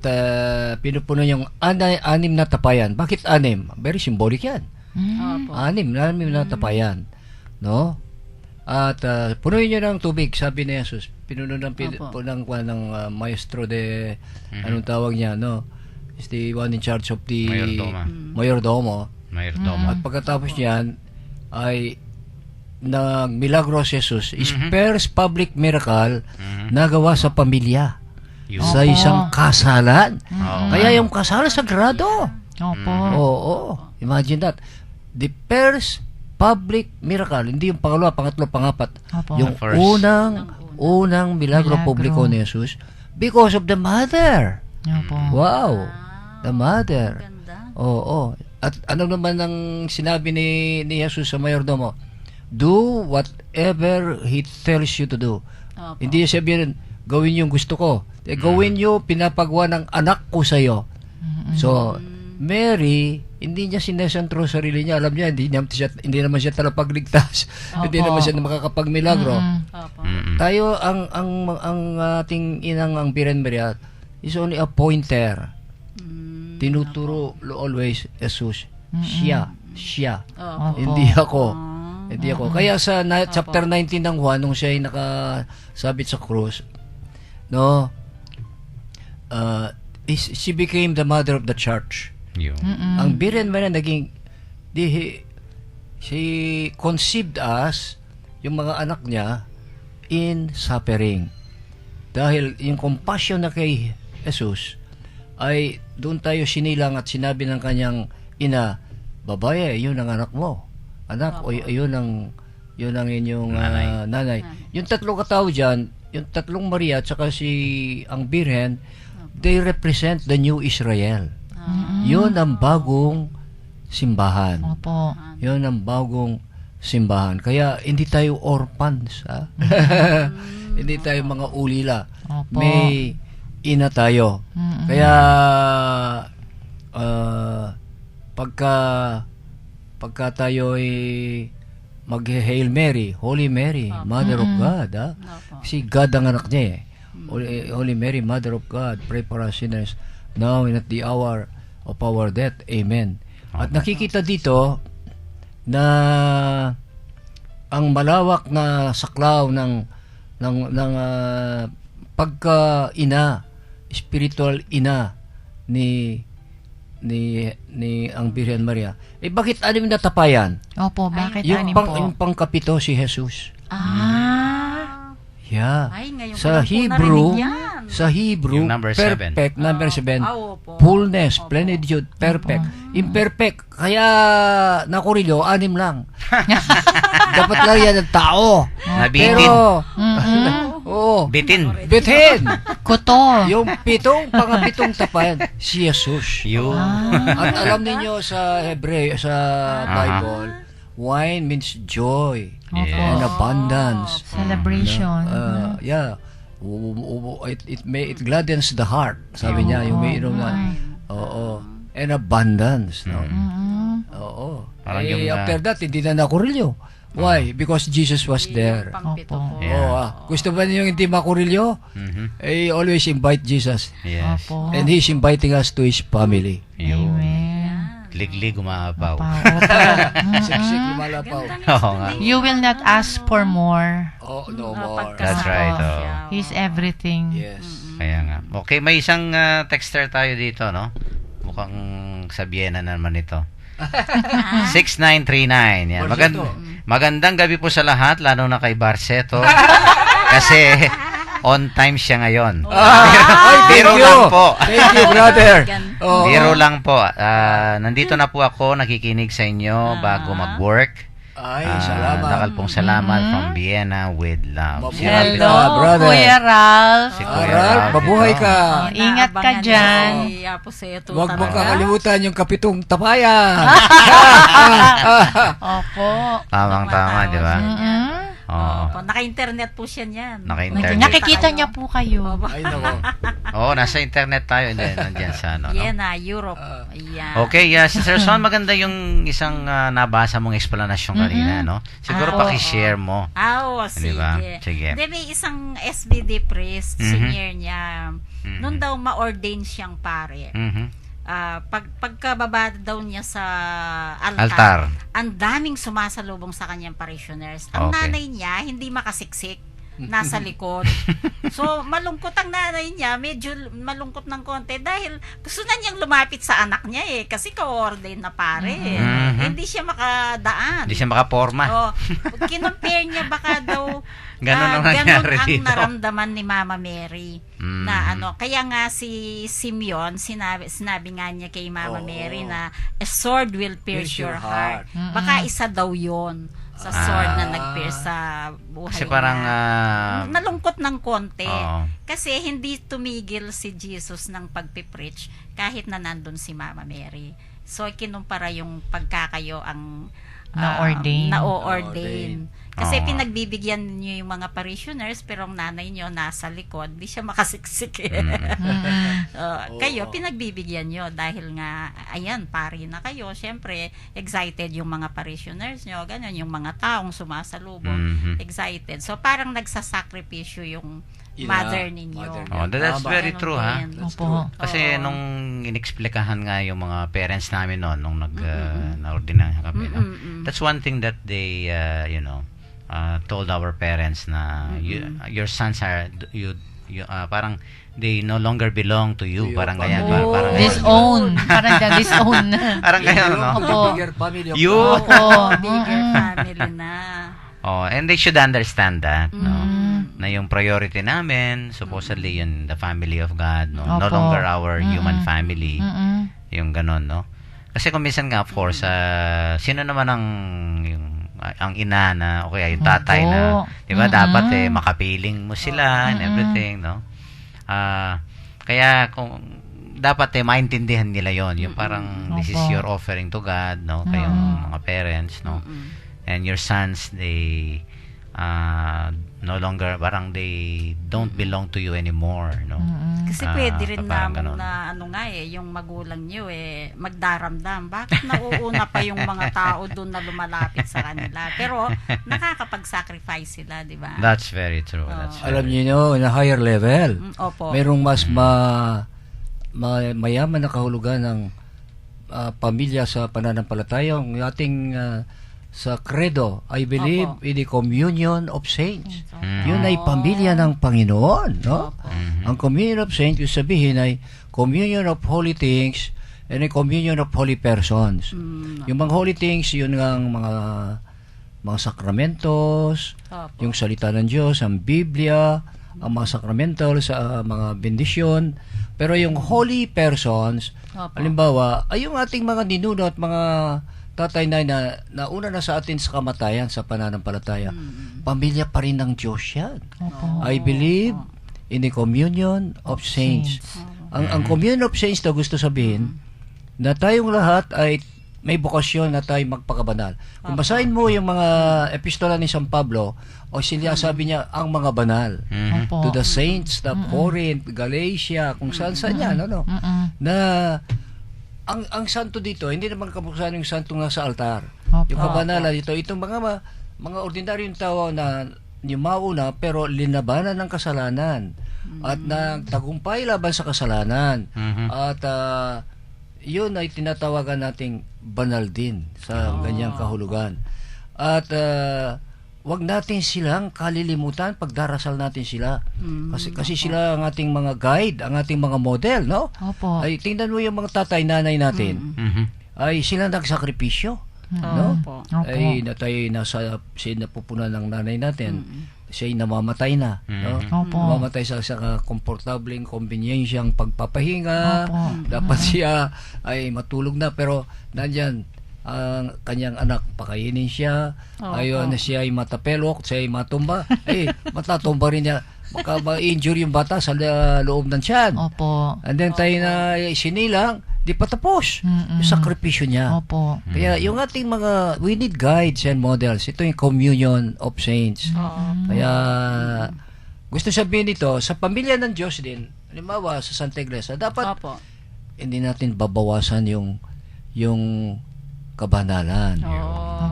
[SPEAKER 5] pinupuno yung 6 na tapayan. Bakit 6? Very symbolic yan.
[SPEAKER 3] Opo.
[SPEAKER 5] 6 na tapayan. No? At punuin nyo ng tubig, sabi ni Jesus. Pinuno
[SPEAKER 3] Opo.
[SPEAKER 5] ng maestro de, anong tawag niya, no? Is the one in charge of the mayordomo.
[SPEAKER 2] Mayordomo.
[SPEAKER 5] At pagkatapos niyan, ay nagmilagro si Jesus. Is first public miracle na gawa sa pamilya.
[SPEAKER 2] Yun.
[SPEAKER 5] Sa isang kasalan.
[SPEAKER 2] Oo.
[SPEAKER 5] Kaya yung kasalan sagrado.
[SPEAKER 4] Opo.
[SPEAKER 5] Oo. Imagine that. The first public miracle, hindi yung pangalawa, pangatlo, pangapat.
[SPEAKER 4] Opo.
[SPEAKER 5] Yung
[SPEAKER 2] The first.
[SPEAKER 5] unang milagro
[SPEAKER 4] Milagro.
[SPEAKER 5] publiko ni Jesus because of the mother.
[SPEAKER 4] Opo.
[SPEAKER 5] Wow. The mother.
[SPEAKER 3] Ganda.
[SPEAKER 5] Oo. At ano naman ang sinabi ni Jesus sa mayordomo? Do whatever he tells you to do.
[SPEAKER 3] Opo.
[SPEAKER 5] Hindi sabihin, gawin yung gusto ko. Gawin nyo, pinapagawa ng anak ko sa iyo. So, Mary, hindi niya sinasentro sarili niya. Alam niya, hindi naman siya talapagligtas. Hindi naman siya makakapagmilagro.
[SPEAKER 3] Opo.
[SPEAKER 5] Tayo, ang ating inang ang Birhen Maria is only a pointer. Tinuturo always Jesus. Siya.
[SPEAKER 3] Opo.
[SPEAKER 5] Hindi ako. Hindi ako. Kaya sa chapter 19 ng Juan, nung siya ay nakasabit sa krus, no, she became the mother of the church.
[SPEAKER 2] Yun.
[SPEAKER 5] Ang Birhen Maria naging, she conceived us, yung mga anak niya, in suffering. Dahil yung compassion na kay Jesus, ay doon tayo sinilang at sinabi ng kanyang ina, babae, yun ang anak mo. Anak, o yun ang inyong nanay. Yung tatlong katao dyan, yung tatlong Maria at saka ang Birhen, they represent the new Israel. Yun ang bagong simbahan.
[SPEAKER 4] Opo.
[SPEAKER 5] Yun ang bagong simbahan. Kaya hindi tayo orphans. Ha? Hindi tayo mga ulila.
[SPEAKER 4] Opo.
[SPEAKER 5] May ina tayo. Kaya pagka tayo ay mag-Hail Mary, Holy Mary, Mother of God. Ha? Kasi God ang anak niya eh. Holy Mary, Mother of God, pray for us sinners now and at the hour of our death. Amen. At nakikita dito na ang malawak na saklaw ng pagka-ina, spiritual ina ni ang Birhen Maria. Bakit anim na tapayan?
[SPEAKER 4] Opo, bakit
[SPEAKER 5] Yung
[SPEAKER 4] anim po?
[SPEAKER 5] yung pangkapito si Jesus. Yeah.
[SPEAKER 3] Ay, ngayon ko
[SPEAKER 5] Sa
[SPEAKER 3] lang po
[SPEAKER 5] Hebrew,
[SPEAKER 3] narinig yan.
[SPEAKER 5] sa Hebrew,
[SPEAKER 2] Yung number seven.
[SPEAKER 5] perfect, number 7,
[SPEAKER 3] opo.
[SPEAKER 5] fullness, plenitude, perfect. Imperfect, kaya nakurilyo, 6 lang. Dapat lang yan ng tao.
[SPEAKER 2] Nabitin.
[SPEAKER 5] Pero, oo,
[SPEAKER 2] Bitin.
[SPEAKER 5] bithin.
[SPEAKER 4] Kuto.
[SPEAKER 5] Yung pangapitong tapayan, si Jesus.
[SPEAKER 2] Yun.
[SPEAKER 5] At alam niyo sa Hebreo, sa Bible, wine means joy
[SPEAKER 2] Yes.
[SPEAKER 5] and abundance.
[SPEAKER 4] Celebration.
[SPEAKER 5] Yeah. It gladdens the heart. Sabi niya, yung may inom na. Oo. And abundance. No? Oo.
[SPEAKER 2] Parang
[SPEAKER 5] Eh,
[SPEAKER 2] yung,
[SPEAKER 5] after that, hindi na nakurilyo. Why? Because Jesus was there.
[SPEAKER 3] Pangpito
[SPEAKER 4] Opo.
[SPEAKER 3] po.
[SPEAKER 2] Yeah.
[SPEAKER 5] Gusto ba niyo yung hindi makurilyo? Always invite Jesus.
[SPEAKER 2] Yes.
[SPEAKER 4] Opo.
[SPEAKER 5] And He's inviting us to His family.
[SPEAKER 2] Yun.
[SPEAKER 4] Amen.
[SPEAKER 2] Liglig umabaw.
[SPEAKER 5] Siksik lumalapaw.
[SPEAKER 2] Oo nga.
[SPEAKER 4] You will not ask for more.
[SPEAKER 5] Oh, no more.
[SPEAKER 2] That's right. Oh.
[SPEAKER 4] He's everything.
[SPEAKER 5] Yes.
[SPEAKER 2] Kaya nga. Okay, may isang texter tayo dito, no? Mukhang sa Vienna naman ito. 6939. Yan. Magandang gabi po sa lahat, lalo na kay Barseto. Kasi on time siya ngayon. Biro lang po.
[SPEAKER 5] Thank you, brother. Oh.
[SPEAKER 2] Biro lang po. Nandito na po ako, nakikinig sa inyo bago mag-work.
[SPEAKER 5] Ay, salamat.
[SPEAKER 2] Nakalpong salamat from Vienna with love. Si Ralph.
[SPEAKER 5] Hello.
[SPEAKER 4] Hello,
[SPEAKER 5] brother.
[SPEAKER 4] Kuya Ralph.
[SPEAKER 2] Si Kuya
[SPEAKER 5] Ralph,
[SPEAKER 2] Ralph
[SPEAKER 5] mabuhay
[SPEAKER 2] ito.
[SPEAKER 5] ka.
[SPEAKER 4] Ingat ka dyan.
[SPEAKER 5] Huwag mong kakalimutan yung kapitong tapayan.
[SPEAKER 4] Opo.
[SPEAKER 2] Tamang-tama, di ba? Oo.
[SPEAKER 3] Opo, naka-internet po siya niyan.
[SPEAKER 2] Naka-internet.
[SPEAKER 4] Nakikita niya po kayo.
[SPEAKER 5] Ay, nako.
[SPEAKER 2] Oo, nasa internet tayo. Hindi, nandiyan sa ano. No?
[SPEAKER 3] Vienna, Europe. Ayan.
[SPEAKER 2] Okay, Sister Son, maganda yung isang nabasa mong explanation kanina, no? Siguro pakishare mo.
[SPEAKER 3] Sige.
[SPEAKER 2] Di ba? Sige.
[SPEAKER 3] Hindi, may isang SBD priest, senior niya. Noon daw ma-ordain siyang pare. Pagkababa daw niya sa altar, ang daming sumasalubong sa kanyang parishioners. Ang
[SPEAKER 2] Okay.
[SPEAKER 3] nanay niya, hindi makasiksik. Nasa likod. So, malungkot ang nanay niya. Medyo malungkot ng konti dahil gusto na niyang lumapit sa anak niya eh. Kasi ka-ordain na pare. Hindi siya makadaan.
[SPEAKER 2] Hindi siya makaporma.
[SPEAKER 3] Oh, kinumpare niya baka daw
[SPEAKER 2] Ganon ang
[SPEAKER 3] ganon
[SPEAKER 2] nangyari
[SPEAKER 3] ang
[SPEAKER 2] dito.
[SPEAKER 3] naramdaman ni Mama Mary na kaya nga si Simeon sinabi nga niya kay Mama Mary na a sword will pierce your heart. Baka isa daw yon sa sword na nag-pierce sa buhay
[SPEAKER 2] Kasi parang
[SPEAKER 3] niya. Nalungkot ng konti.
[SPEAKER 2] Oo.
[SPEAKER 3] Kasi hindi tumigil si Jesus ng pagpipreach kahit na nandun si Mama Mary. So, kinumpara yung pagkakayo ang
[SPEAKER 4] Na-ordain.
[SPEAKER 3] na-ordain. Kasi
[SPEAKER 2] Oo.
[SPEAKER 3] pinagbibigyan niyo yung mga parishioners, pero ang nanay niyo nasa likod, di siya makasiksik eh. Kayo, pinagbibigyan niyo dahil nga, ayan, pari na kayo. Siyempre, excited yung mga parishioners niyo, ganyan, yung mga taong sumasalubong, excited. So, parang nagsasakripisyo yung mother ninyo.
[SPEAKER 2] Oh, that's
[SPEAKER 5] Tama.
[SPEAKER 2] very true, ha?
[SPEAKER 4] Opo.
[SPEAKER 2] Kasi
[SPEAKER 3] Oo.
[SPEAKER 2] nung inexplikahan nga yung mga parents namin noon, nung na-ordinahan kami, no? That's one thing that they, told our parents na your sons are, parang they no longer belong to you. Parang ganyan.
[SPEAKER 3] Oh.
[SPEAKER 2] Parang
[SPEAKER 4] Disown. Parang disown.
[SPEAKER 2] Parang ganyan, no?
[SPEAKER 4] Opo.
[SPEAKER 5] Bigger family of
[SPEAKER 2] You.
[SPEAKER 5] God.
[SPEAKER 4] Opo.
[SPEAKER 3] Bigger family na.
[SPEAKER 2] Oh, and they should understand that, no? Na yung priority namin, supposedly yun, the family of God, no? No
[SPEAKER 4] Opo.
[SPEAKER 2] longer our human family.
[SPEAKER 4] Mm-mm.
[SPEAKER 2] Yung ganon, no? Kasi kung minsan nga, of course, sino naman ang ina na, okay, yung tatay
[SPEAKER 4] Opo.
[SPEAKER 2] na, di ba, dapat makapiling mo sila and everything, no? Kaya kung dapat maintindihan nila yon, yung parang this is
[SPEAKER 4] Opo.
[SPEAKER 2] your offering to God, no? Kayong mga parents, no? And your sons, they no longer, parang they don't belong to you anymore, no?
[SPEAKER 3] Kasi pwede rin
[SPEAKER 2] parang
[SPEAKER 3] namang
[SPEAKER 2] ganon.
[SPEAKER 3] yung magulang niyo magdaramdam. Bakit nauuna pa yung mga tao doon na lumalapit sa kanila? Pero nakakapag-sacrifice sila, di ba?
[SPEAKER 2] That's very true. That's
[SPEAKER 5] Alam
[SPEAKER 2] very
[SPEAKER 5] niyo, in a higher level,
[SPEAKER 3] Opo.
[SPEAKER 5] merong mas mayaman na kahulugan ng pamilya sa pananampalataya. Ang ating sa credo, I believe
[SPEAKER 3] Opo.
[SPEAKER 5] in the communion of saints. Yun ay pamilya ng Panginoon, no? Ang communion of saints, yung sabihin ay communion of holy things and a communion of holy persons. Yung mga holy things, yun ang mga sakramentos,
[SPEAKER 3] Opo.
[SPEAKER 5] yung salita ng Diyos, ang Biblia, ang mga sakramental sa mga bendisyon. Pero yung holy persons,
[SPEAKER 3] Opo.
[SPEAKER 5] halimbawa, ay yung ating mga ninuno at mga tatay na nauna na sa atin sa kamatayan, sa pananampalataya. Pamilya pa rin ng Diyos yan. I believe in the communion of saints. Ang communion of saints to gusto sabihin na tayong lahat ay may bukasyon na tayo magpakabanal. Kung basahin mo yung mga epistola ni San Pablo, o sila sabi niya, ang mga banal.
[SPEAKER 4] Opo.
[SPEAKER 5] To the saints, the Corinth, Galatia, kung saan yan, ano? Na ang santo dito, hindi naman kabuksan yung santo nga sa altar.
[SPEAKER 4] Opo.
[SPEAKER 5] Yung kabanalan dito, itong mga ordinaryong tao na mauna pero linabanan ng kasalanan at nagtagumpay laban sa kasalanan. At yun ay tinatawagan nating banal din sa ganyang kahulugan. At wag natin silang kalilimutan pagdarasal natin sila. Kasi sila ang ating mga guide, ang ating mga model, no?
[SPEAKER 4] Opo.
[SPEAKER 5] Ay tingnan mo yung mga tatay, nanay natin. Ay sila nagsakripisyo, no?
[SPEAKER 3] Opo.
[SPEAKER 5] Ay nasa sinapupunan ng nanay natin. Siya'y namamatay na, no?
[SPEAKER 4] Opo.
[SPEAKER 5] Namamatay sa komportableng kombenyensyang pagpapahinga.
[SPEAKER 4] Opo.
[SPEAKER 5] Dapat siya ay matulog na, pero nandyan ang kanyang anak, pakainin siya. Ayon na siya ay matapelok, siya ay matumba. Matatumba rin niya. Baka ma-injure yung bata sa loob ng tiyan.
[SPEAKER 4] Opo.
[SPEAKER 5] And then tayo na sinilang, di pa tapos yung sakripisyo niya.
[SPEAKER 4] Opo.
[SPEAKER 5] Kaya yung ating we need guides and models. Ito yung communion of saints. Kaya gusto sabihin nito, sa pamilya ng Diyos din, halimbawa sa Santa Iglesia, dapat
[SPEAKER 3] Opo.
[SPEAKER 5] hindi natin babawasan yung kabanalan.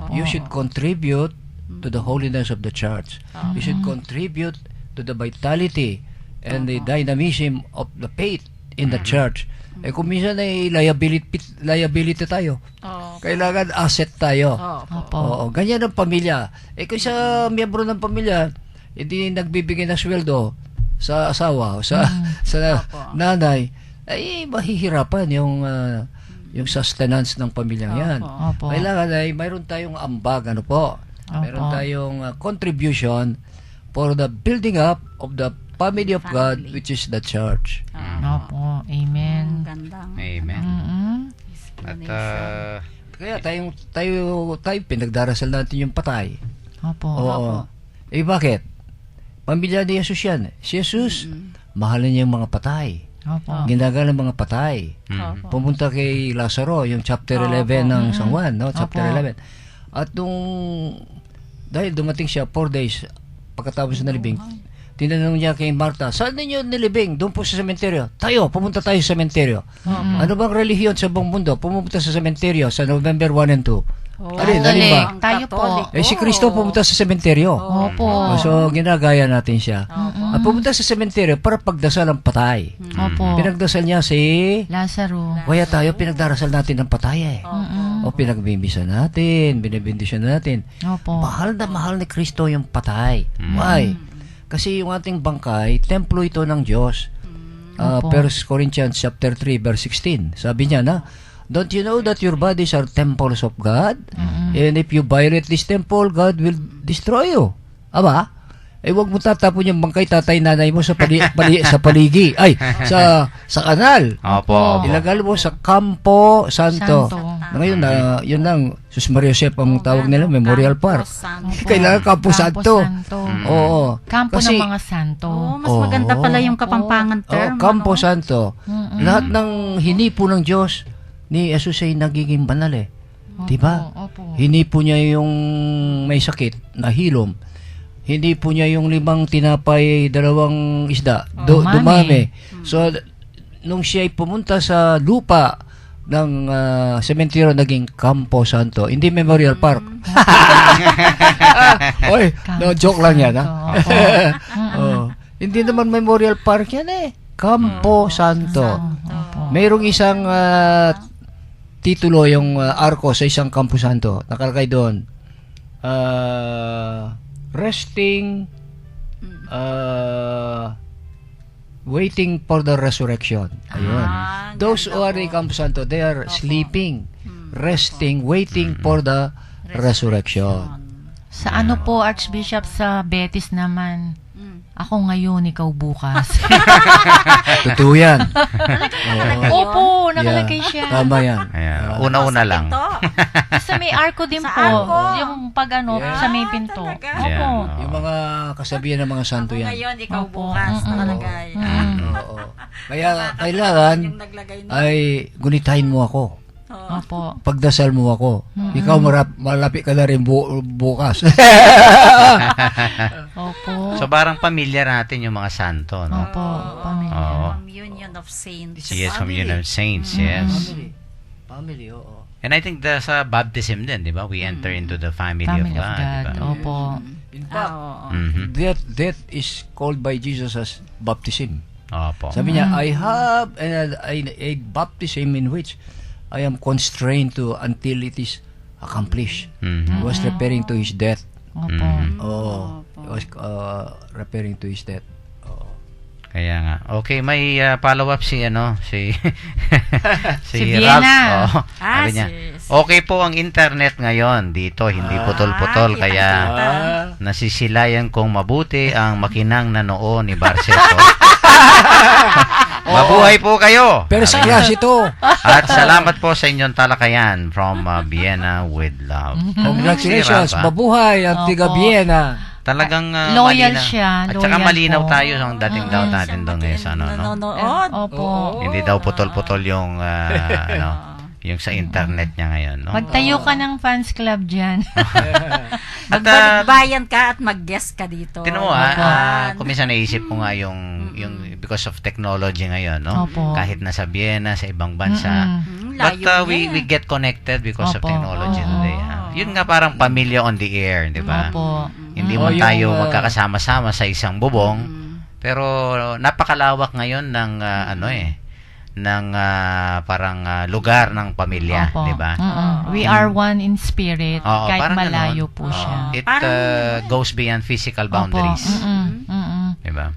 [SPEAKER 5] You should contribute to the holiness of the church. You should contribute to the vitality and the dynamism of the faith in the church. Kung minsan ay liability tayo. Kailangan asset tayo.
[SPEAKER 4] Opo.
[SPEAKER 5] Oo, ganyan ang pamilya. Kung sa miyembro ng pamilya, hindi nagbibigay ng sweldo sa asawa o sa nanay, ay mahihirapan yung sustenance ng pamilyang yan.
[SPEAKER 4] Opo.
[SPEAKER 5] Kailangan ay mayroon tayong ambag, ano po? Mayroon tayong contribution for the building up of the family of God, which is the church.
[SPEAKER 4] Opo. Amen.
[SPEAKER 3] Gandang
[SPEAKER 2] Amen. At
[SPEAKER 5] Kaya tayo pinagdarasal natin yung patay.
[SPEAKER 4] Opo.
[SPEAKER 5] Oo. Bakit? Pamilya ni Jesus yan. Si Jesus, mahalin niya yung mga patay.
[SPEAKER 4] Opo.
[SPEAKER 5] Ginagala ng mga patay. Pumunta kay Lazaro, yung chapter 11 ng San Juan, no? Chapter
[SPEAKER 4] Opo.
[SPEAKER 5] 11. At nung Dahil dumating siya 4 days pagkatapos na nalibing. Tinanong niya kay Martha, saan ninyo nilibing? Doon po sa sementeryo. Pumunta tayo sa sementeryo. Ano bang relihiyon sa buong mundo? Pumunta sa sementeryo sa November 1 and 2. Alin ba?
[SPEAKER 3] Ang
[SPEAKER 4] Tayo po.
[SPEAKER 3] Katolik.
[SPEAKER 5] Si Kristo pumunta sa sementeryo.
[SPEAKER 4] Opo.
[SPEAKER 5] So, ginagaya natin siya. At pumunta sa sementeryo para pagdasal ang patay.
[SPEAKER 4] Opo.
[SPEAKER 5] Pinagdasal niya si...
[SPEAKER 4] Lazaro.
[SPEAKER 5] Kaya tayo, pinagdarasal natin ng patay O pinagbibisa natin, binibindisyon natin.
[SPEAKER 4] Opo.
[SPEAKER 5] Mahal na mahal ni Kristo yung patay. Why? Kasi yung ating bangkay, templo ito ng Diyos.
[SPEAKER 4] Opo.
[SPEAKER 5] 1 Corinthians chapter 3 verse 16. Sabi niya na, don't you know that your bodies are temples of God? And if you violate this temple, God will destroy you. Aba? Huwag mo tatapon yung bangkay tatay nanay mo sa sa paligi. Ay, sa kanal.
[SPEAKER 2] Opo.
[SPEAKER 5] Ilagay mo sa Campo Santo.
[SPEAKER 4] Santo.
[SPEAKER 5] Ngayon, yun lang, Sus Maria Josep ang tawag nila, Memorial Park.
[SPEAKER 3] Santo.
[SPEAKER 5] Kailangan Campo Santo. Oo.
[SPEAKER 4] Kampo
[SPEAKER 5] Kasi-
[SPEAKER 4] ng mga santo.
[SPEAKER 3] Mas maganda pala yung kapampangan term.
[SPEAKER 5] Campo
[SPEAKER 3] ano?
[SPEAKER 5] Santo. Lahat ng hinipo ng Diyos ni Jesus ay nagiging banal eh. Diba?
[SPEAKER 4] Opo.
[SPEAKER 5] Hinipo niya yung may sakit na hilom. Hindi po niya yung 5 tinapay, 2 isda.
[SPEAKER 4] Dumami.
[SPEAKER 5] Dumami. So, nung siya ay pumunta sa lupa ng sementeryo, naging Campo Santo. Hindi Memorial Park. Oy, no, joke lang yan, ha?
[SPEAKER 4] Opo.
[SPEAKER 5] Oh. Hindi naman Memorial Park yan eh. Campo Santo.
[SPEAKER 4] Opo.
[SPEAKER 5] Mayroong isang titulo yung arko sa isang Campo Santo. Nakalagay doon. Resting, waiting for the resurrection. Ayun. Those who are in Campo Santo, they are sleeping, resting, waiting for the resurrection.
[SPEAKER 4] Sa ano po, Archbishop, sa Betis naman, ako ngayon, ikaw bukas.
[SPEAKER 5] Totoo yan.
[SPEAKER 4] Opo, nakalagay
[SPEAKER 5] Yeah.
[SPEAKER 4] siya.
[SPEAKER 5] Tama yan.
[SPEAKER 2] Ayan. Una-una lang.
[SPEAKER 4] Sa may arko din
[SPEAKER 3] Sa
[SPEAKER 4] po.
[SPEAKER 3] arko.
[SPEAKER 4] Yung pag ano,
[SPEAKER 5] Yeah.
[SPEAKER 4] sa may pinto.
[SPEAKER 3] talaga?
[SPEAKER 4] Opo.
[SPEAKER 2] Yeah.
[SPEAKER 5] Yung mga kasabihan ng mga santo yan.
[SPEAKER 3] Ngayon, ikaw
[SPEAKER 4] Opo.
[SPEAKER 3] bukas
[SPEAKER 4] Mm-mm.
[SPEAKER 3] nakalagay.
[SPEAKER 5] Oo. Kaya kailangan
[SPEAKER 3] Yung naglagay na.
[SPEAKER 5] ay gunitahin mo ako.
[SPEAKER 4] Opo.
[SPEAKER 5] Pagdasal mo ako. Ikaw malapit ka na rin bukas.
[SPEAKER 4] Opo.
[SPEAKER 2] So, parang pamilyar natin yung mga santo, no?
[SPEAKER 4] Opo. Pamilya.
[SPEAKER 2] Oo.
[SPEAKER 3] Communion of Saints.
[SPEAKER 2] Yes, Communion of Saints, yes.
[SPEAKER 5] Family, oo.
[SPEAKER 2] And I think sa baptism din, di ba? We enter into the family,
[SPEAKER 4] Family
[SPEAKER 2] of
[SPEAKER 4] of
[SPEAKER 2] God, di
[SPEAKER 4] God.
[SPEAKER 2] ba?
[SPEAKER 4] Opo.
[SPEAKER 5] In fact,
[SPEAKER 3] Oo.
[SPEAKER 2] Mhm.
[SPEAKER 5] that is called by Jesus as baptism.
[SPEAKER 2] Opo.
[SPEAKER 5] Sabi niya, I have a baptism in which I am constrained to until it is accomplished. He
[SPEAKER 2] Mhm.
[SPEAKER 5] was referring to his death.
[SPEAKER 4] Opo.
[SPEAKER 5] Oh, he was referring to his death. Oo.
[SPEAKER 2] Kaya nga. Okay, may follow-up si
[SPEAKER 4] Si Vienna.
[SPEAKER 2] Ralph. Sabi niya, okay po ang internet ngayon dito, hindi putol-putol, kaya nasisilayan kong mabuti ang makinang na noo ni Barceto. Mabuhay po kayo!
[SPEAKER 5] First
[SPEAKER 2] Sabi niya.
[SPEAKER 5] class ito.
[SPEAKER 2] At salamat po sa inyong talakayan from Vienna with love.
[SPEAKER 5] Congratulations.
[SPEAKER 2] Si Ralph,
[SPEAKER 5] Mabuhay ang tiga
[SPEAKER 4] Opo.
[SPEAKER 5] Vienna.
[SPEAKER 2] Talagang
[SPEAKER 4] Loyal
[SPEAKER 2] malinaw.
[SPEAKER 4] siya,
[SPEAKER 2] At saka
[SPEAKER 4] loyal
[SPEAKER 2] malinaw
[SPEAKER 4] po.
[SPEAKER 2] tayo sa dating daw natin doon ngayon sa ano, no?
[SPEAKER 3] Nanonood.
[SPEAKER 4] Opo.
[SPEAKER 2] Hindi daw putol-putol yung yung sa internet niya ngayon, no?
[SPEAKER 4] Magtayo ka ng fans club dyan.
[SPEAKER 2] At
[SPEAKER 3] Magbalikbayan ka at mag-guest ka dito.
[SPEAKER 2] tinan mo kung minsan naisip ko nga yung because of technology ngayon, no?
[SPEAKER 4] Opo.
[SPEAKER 2] Kahit nasa Vienna, sa ibang bansa. But
[SPEAKER 3] Layo
[SPEAKER 2] we
[SPEAKER 3] niya.
[SPEAKER 2] get connected because of
[SPEAKER 4] Opo.
[SPEAKER 2] technology
[SPEAKER 4] Oo.
[SPEAKER 2] today. Yun nga parang pamilya on the air, di ba?
[SPEAKER 4] Opo.
[SPEAKER 2] Hindi
[SPEAKER 5] Oh,
[SPEAKER 2] mo
[SPEAKER 5] yung,
[SPEAKER 2] tayo magkakasama-sama sa isang bubong, pero napakalawak ngayon ng parang lugar ng pamilya,
[SPEAKER 4] Opo.
[SPEAKER 2] di ba?
[SPEAKER 4] We are one in spirit.
[SPEAKER 2] Oo,
[SPEAKER 4] kahit
[SPEAKER 2] parang
[SPEAKER 4] malayo
[SPEAKER 2] ganon.
[SPEAKER 4] po
[SPEAKER 2] Oo.
[SPEAKER 4] siya.
[SPEAKER 2] It goes beyond physical boundaries.
[SPEAKER 4] Opo.
[SPEAKER 2] Di ba?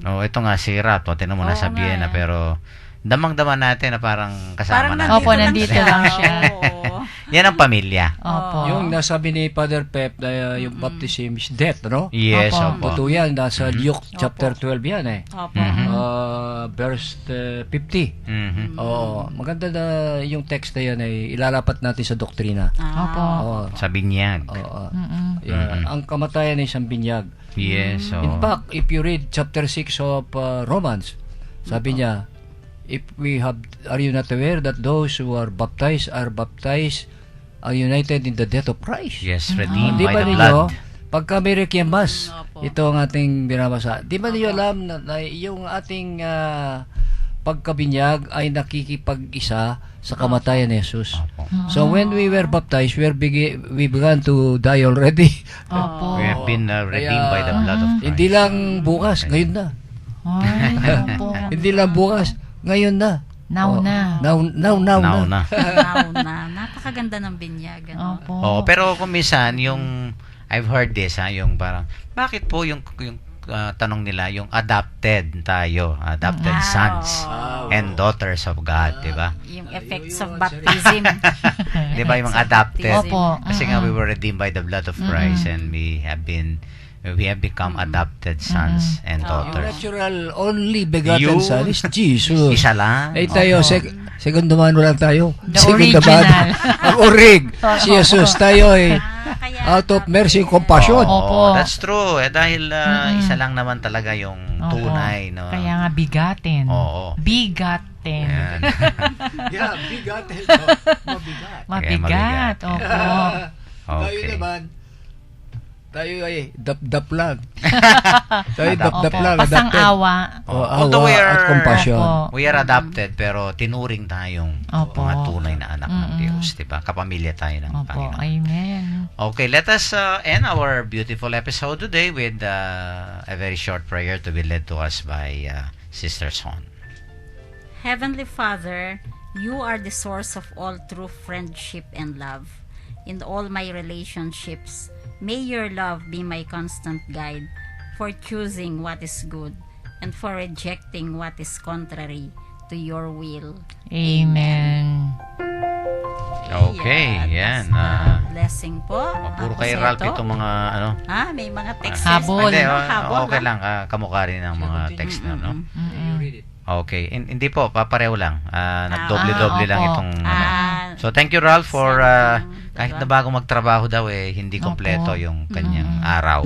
[SPEAKER 2] Oh, ito nga si Rat, tinan mo na sa Vienna, pero damang-dama natin na parang kasama
[SPEAKER 3] Parang
[SPEAKER 2] natin.
[SPEAKER 4] Opo, nandito lang siya.
[SPEAKER 3] Oo.
[SPEAKER 2] Yan ang pamilya.
[SPEAKER 4] Opo.
[SPEAKER 5] Yung nasabi ni Father Pep na yung baptism is death, no?
[SPEAKER 2] Yes,
[SPEAKER 4] Opo.
[SPEAKER 2] opo.
[SPEAKER 5] Totoo yan. Nasa Luke chapter 12 yan eh.
[SPEAKER 3] Opo.
[SPEAKER 5] Verse 50.
[SPEAKER 2] Mhm.
[SPEAKER 5] Oo. Maganda na yung text na yan ay ilalapat natin sa doktrina.
[SPEAKER 4] Opo.
[SPEAKER 5] Oo.
[SPEAKER 2] Sa binyag.
[SPEAKER 5] Oo.
[SPEAKER 4] Mm-mm.
[SPEAKER 5] Yeah. Ang kamatayan ay isang binyag.
[SPEAKER 2] Yes, so.
[SPEAKER 5] In fact, if you read chapter 6 of Romans, sabi niya, are you not aware that those who are baptized ang united in the death of Christ.
[SPEAKER 2] Yes, redeemed
[SPEAKER 5] Di
[SPEAKER 2] by
[SPEAKER 5] ba
[SPEAKER 2] the
[SPEAKER 5] ninyo,
[SPEAKER 2] blood.
[SPEAKER 5] pagka may requiemas,
[SPEAKER 3] Opo.
[SPEAKER 5] ito ang ating binabasa. Di ba ninyo alam na yung ating pagkabinyag ay nakikipag-isa sa kamatayan ni Jesus?
[SPEAKER 2] Opo.
[SPEAKER 5] So when we were baptized, we began to die already.
[SPEAKER 4] Opo.
[SPEAKER 2] We have been redeemed by the blood of Christ.
[SPEAKER 5] Hindi lang bukas, ngayon na.
[SPEAKER 4] Ay, opo.
[SPEAKER 5] Hindi lang bukas, ngayon na.
[SPEAKER 4] Now na.
[SPEAKER 5] Now
[SPEAKER 2] Now
[SPEAKER 5] na.
[SPEAKER 2] na.
[SPEAKER 3] Now na. Napakaganda ng binyag. Ano?
[SPEAKER 4] Opo.
[SPEAKER 2] Oo, pero kung minsan, yung, I've heard this, yung parang, bakit po yung tanong nila, yung adopted tayo, adopted
[SPEAKER 3] Wow.
[SPEAKER 2] sons and daughters of God, di ba?
[SPEAKER 3] Yung effects of baptism.
[SPEAKER 2] Di ba yung mga adopted?
[SPEAKER 4] Opo.
[SPEAKER 2] Kasi nga we were redeemed by the blood of Christ and we have become adopted sons and
[SPEAKER 5] Yung
[SPEAKER 2] daughters.
[SPEAKER 5] natural only begotten
[SPEAKER 2] You-
[SPEAKER 5] Son is Jesus.
[SPEAKER 2] Isa lang.
[SPEAKER 5] Eh tayo, segundo mano lang tayo.
[SPEAKER 4] The
[SPEAKER 5] Segundo
[SPEAKER 4] original.
[SPEAKER 5] mano. Ang orig. Si Jesus tayo ay
[SPEAKER 3] Kaya,
[SPEAKER 5] out of mercy and compassion.
[SPEAKER 4] Opo.
[SPEAKER 2] That's true. Dahil isa lang naman talaga yung
[SPEAKER 4] Opo.
[SPEAKER 2] tunay. No?
[SPEAKER 4] Kaya nga bigatin.
[SPEAKER 2] Oo.
[SPEAKER 4] Bigatin.
[SPEAKER 2] Yan.
[SPEAKER 5] Yeah, bigatin. Mabigat.
[SPEAKER 4] Mabigat. Opo.
[SPEAKER 5] Tayo
[SPEAKER 2] Okay.
[SPEAKER 5] naman, tayo ay dap-dap lang. Tayo dap-dap
[SPEAKER 4] Opo.
[SPEAKER 5] lang.
[SPEAKER 4] Pasang
[SPEAKER 5] adapted.
[SPEAKER 4] awa.
[SPEAKER 2] Although
[SPEAKER 5] Awa
[SPEAKER 2] we are-
[SPEAKER 5] at compassion.
[SPEAKER 4] Opo.
[SPEAKER 2] We are adopted pero tinuring tayong
[SPEAKER 4] Opo.
[SPEAKER 2] mga tunay na anak ng Diyos, 'di ba? Kapamilya tayo ng
[SPEAKER 4] Opo.
[SPEAKER 2] Panginoon.
[SPEAKER 4] Amen.
[SPEAKER 2] Okay, let us end our beautiful episode today with a very short prayer to be led to us by Sister Son.
[SPEAKER 3] Heavenly Father, you are the source of all true friendship and love. In all my relationships, may your love be my constant guide for choosing what is good and for rejecting what is contrary to your will.
[SPEAKER 4] Amen.
[SPEAKER 2] Okay, yan.
[SPEAKER 3] Blessing po.
[SPEAKER 2] Puro
[SPEAKER 3] Ako
[SPEAKER 2] kay
[SPEAKER 3] sa
[SPEAKER 2] Ralph
[SPEAKER 3] ito.
[SPEAKER 2] itong mga ano.
[SPEAKER 3] May mga text.
[SPEAKER 4] Habol.
[SPEAKER 2] Hindi,
[SPEAKER 3] Habol,
[SPEAKER 2] okay
[SPEAKER 3] ah.
[SPEAKER 2] lang. Kamukha rin ng mga text na, no?
[SPEAKER 5] You read it.
[SPEAKER 2] Okay, hindi po, papareho lang. Nagdoble-doble lang
[SPEAKER 4] opo.
[SPEAKER 2] itong ano.
[SPEAKER 3] Ah,
[SPEAKER 2] So thank you Ralph for kahit
[SPEAKER 3] Diba?
[SPEAKER 2] na bago magtrabaho daw hindi kompleto
[SPEAKER 4] Opo.
[SPEAKER 2] yung kanyang araw.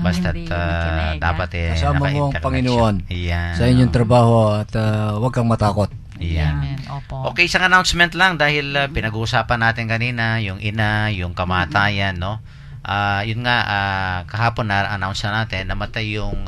[SPEAKER 2] Basta't
[SPEAKER 3] Hindi nakikinig,
[SPEAKER 2] dapat
[SPEAKER 5] Kasama mo ang
[SPEAKER 2] naka-internet
[SPEAKER 5] Panginoon
[SPEAKER 2] siya. Iyan.
[SPEAKER 5] sa inyong trabaho at huwag kang matakot.
[SPEAKER 2] Iyan.
[SPEAKER 4] Amen. Opo.
[SPEAKER 2] Okay, isang announcement lang dahil pinag-uusapan natin kanina yung ina, yung kamatayan, no? Yun nga, kahapon na-announce na natin, namatay yung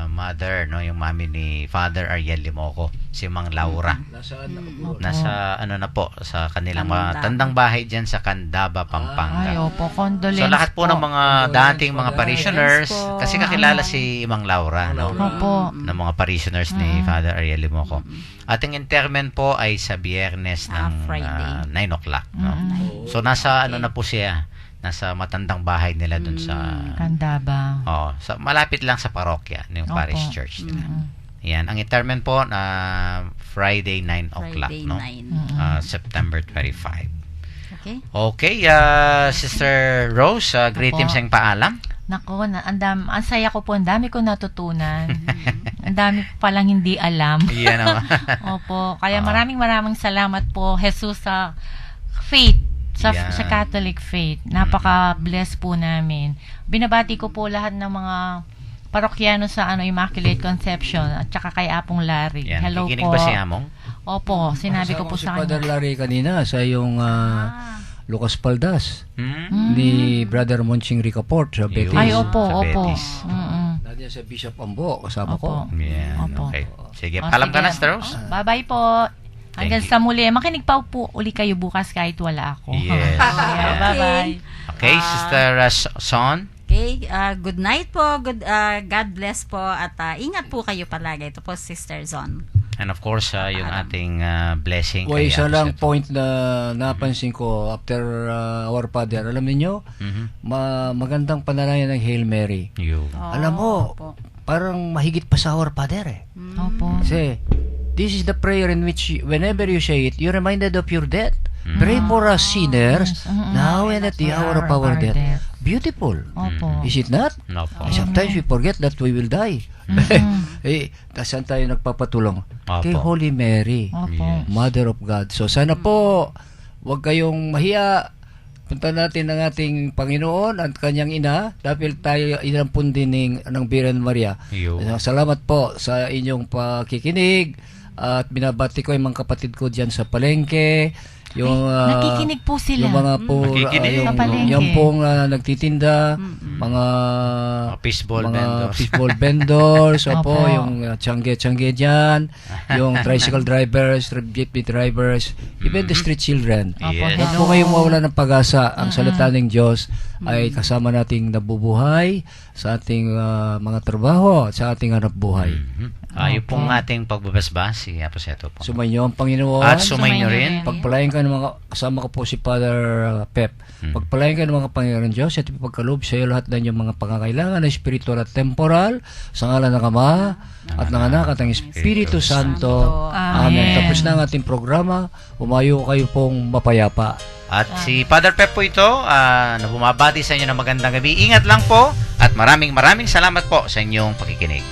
[SPEAKER 2] mother, no? Yung mami ni Father Ariel Limoco, si Mang Laura.
[SPEAKER 5] Nasaan
[SPEAKER 2] Nasa, na po, sa kanilang
[SPEAKER 3] Candaba.
[SPEAKER 2] tandang bahay dyan sa Candaba, Pampanga.
[SPEAKER 4] Ay, opo. Condolence
[SPEAKER 2] So lahat po ng mga dating mga parishioners,
[SPEAKER 3] po.
[SPEAKER 2] kasi kakilala si Mang Laura, no?
[SPEAKER 4] Opo.
[SPEAKER 2] Ng mga parishioners ni Father Ariel Limoco. Ating interment po ay sa Biyernes ng
[SPEAKER 3] Friday.
[SPEAKER 2] 9 o'clock. No? So nasa na po siya, nasa matandang bahay nila dun sa
[SPEAKER 4] Kandaba.
[SPEAKER 2] malapit lang sa parokya, yung
[SPEAKER 4] Opo.
[SPEAKER 2] parish church nila. Yan, ang interment po na Friday 9 o'clock,
[SPEAKER 3] Friday
[SPEAKER 2] no?
[SPEAKER 3] 9.
[SPEAKER 2] September 25.
[SPEAKER 3] Okay?
[SPEAKER 2] Okay, Sister Rose, greetings and paalam.
[SPEAKER 4] Nako, ang saya ko po. Ang dami ko natutunan. Ang dami ko palang hindi alam.
[SPEAKER 2] Yan naman.
[SPEAKER 4] Opo. Kaya maraming salamat po, Jesus, sa faith. Sa
[SPEAKER 2] Yan.
[SPEAKER 4] Catholic faith. Napaka-bless po namin. Binabati ko po lahat ng mga parokyano sa Immaculate Conception at saka kay Apong Larry.
[SPEAKER 2] Yan,
[SPEAKER 4] Hello
[SPEAKER 2] nakikinig
[SPEAKER 4] po.
[SPEAKER 2] ba si Among?
[SPEAKER 4] Opo, sinabi ko po
[SPEAKER 5] si
[SPEAKER 4] sa
[SPEAKER 5] Father
[SPEAKER 4] kanya.
[SPEAKER 5] Larry kanina sa yung Lucas Paldas
[SPEAKER 2] Hmm?
[SPEAKER 5] ni Brother Monching Ricaport sa Betis.
[SPEAKER 4] Ay, opo,
[SPEAKER 2] Sa
[SPEAKER 4] opo.
[SPEAKER 2] Betis.
[SPEAKER 5] Nandiyan sa Bishop Ambo, kasama
[SPEAKER 4] Opo.
[SPEAKER 5] ko.
[SPEAKER 2] Yan,
[SPEAKER 4] Opo.
[SPEAKER 2] okay. Sige,
[SPEAKER 4] O,
[SPEAKER 2] paalam ka
[SPEAKER 4] sige.
[SPEAKER 2] na, Sister Rose.
[SPEAKER 4] Bye-bye po. Hanggang
[SPEAKER 2] Thank
[SPEAKER 4] sa muli. Makinig pa po uli kayo bukas kahit wala ako.
[SPEAKER 2] Yes.
[SPEAKER 4] Yeah, bye-bye.
[SPEAKER 2] Okay, Sister Son.
[SPEAKER 3] Okay, good night po. God bless po at ingat po kayo palagi. Ito po Sister Zon.
[SPEAKER 2] And of course, yung ating blessing.
[SPEAKER 5] Well, isa
[SPEAKER 2] Apostle
[SPEAKER 5] lang
[SPEAKER 2] Paul.
[SPEAKER 5] point na napansin ko after Our Father. Alam niyo, magandang panalangin ng Hail Mary.
[SPEAKER 2] You.
[SPEAKER 5] Alam mo,
[SPEAKER 3] Opo.
[SPEAKER 5] parang mahigit pa sa Our Father eh.
[SPEAKER 4] Opo.
[SPEAKER 5] Kasi, this is the prayer in which whenever you say it, you're reminded of your death. Pray for us sinners, now and at the hour of our death. Beautiful.
[SPEAKER 4] Opo.
[SPEAKER 5] Is it not?
[SPEAKER 2] No po.
[SPEAKER 5] Sometimes we forget that we will die. Saan tayo nagpapatulong?
[SPEAKER 2] Opo.
[SPEAKER 5] Kay Holy Mary,
[SPEAKER 4] Opo.
[SPEAKER 5] Mother of God. So sana po, huwag kayong mahiya. Punta natin ang ating Panginoon at kanyang ina dahil tayo inampun din ng Birhen Maria.
[SPEAKER 2] You.
[SPEAKER 5] Salamat po sa inyong pakikinig at binabati ko yung mga kapatid ko dyan sa palengke yung
[SPEAKER 4] Nakikinig po sila.
[SPEAKER 5] yung mga po
[SPEAKER 2] Nakikinig.
[SPEAKER 5] yung,
[SPEAKER 4] Sa palengke.
[SPEAKER 5] yung pong nagtitinda, mga
[SPEAKER 2] Fishball
[SPEAKER 5] mga
[SPEAKER 2] vendors.
[SPEAKER 5] fishball vendors, opo,
[SPEAKER 4] Opo.
[SPEAKER 5] yung tiyangge-tiyangge dyan, yung tricycle drivers, jeepney drivers, even the street children.
[SPEAKER 4] Opo,
[SPEAKER 2] Yes.
[SPEAKER 5] Huwag
[SPEAKER 4] hello.
[SPEAKER 5] po kayong mawala ng pag-asa. Ang salita ng Diyos ay kasama nating nabubuhay sa ating mga trabaho at sa ating hanap buhay.
[SPEAKER 2] Yung pong ating pagbabasbasi, Aposeto po.
[SPEAKER 5] Sumainyo ang Panginoon.
[SPEAKER 2] At sumainyo
[SPEAKER 4] Sumainyo
[SPEAKER 2] rin.
[SPEAKER 4] rin.
[SPEAKER 5] Pagpalain ka ng mga, kasama ko po si Father Pep. Pagpalain ka ng mga Panginoon Diyos at ipagkaloob sa iyo lahat ng iyong mga pangangailangan na spiritual at temporal sa ngalan ng Ama at ng Anak at ng Espiritu Santo. Amen.
[SPEAKER 4] Amen.
[SPEAKER 5] Tapos na ang ating programa. Umayo kayo pong mapayapa.
[SPEAKER 2] At si Father Pep po ito, na bumabati sa inyo ng magandang gabi. Ingat lang po at maraming salamat po sa inyong pakikinig.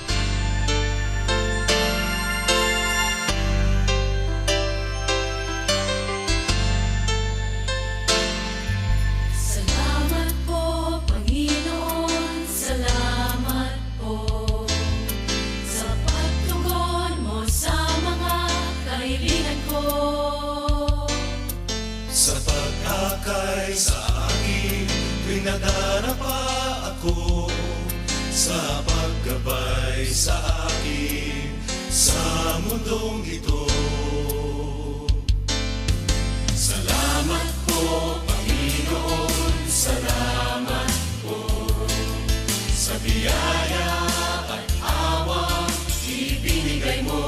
[SPEAKER 6] Salamat po, Panginoon, salamat po sa pagtugon mo sa mga kahilingan ko.
[SPEAKER 1] Sa pag-akay sa akin, tuwing nadarapa ako, sa paggabay sa akin, sa mundong ito. Salamat po, Panginoon, salamat po sa biyaya at awa ibinigay mo.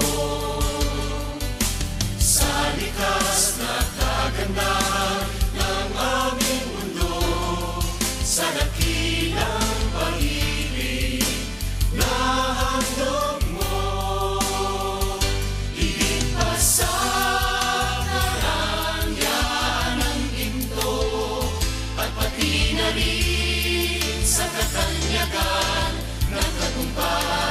[SPEAKER 1] Sa likas na kagandahan ng aming mundo, sa dakilang pag-ibig na handog mo, higit pa sa karangyaan ng ginto, at pati na rin sa katanyagan ng katumpay.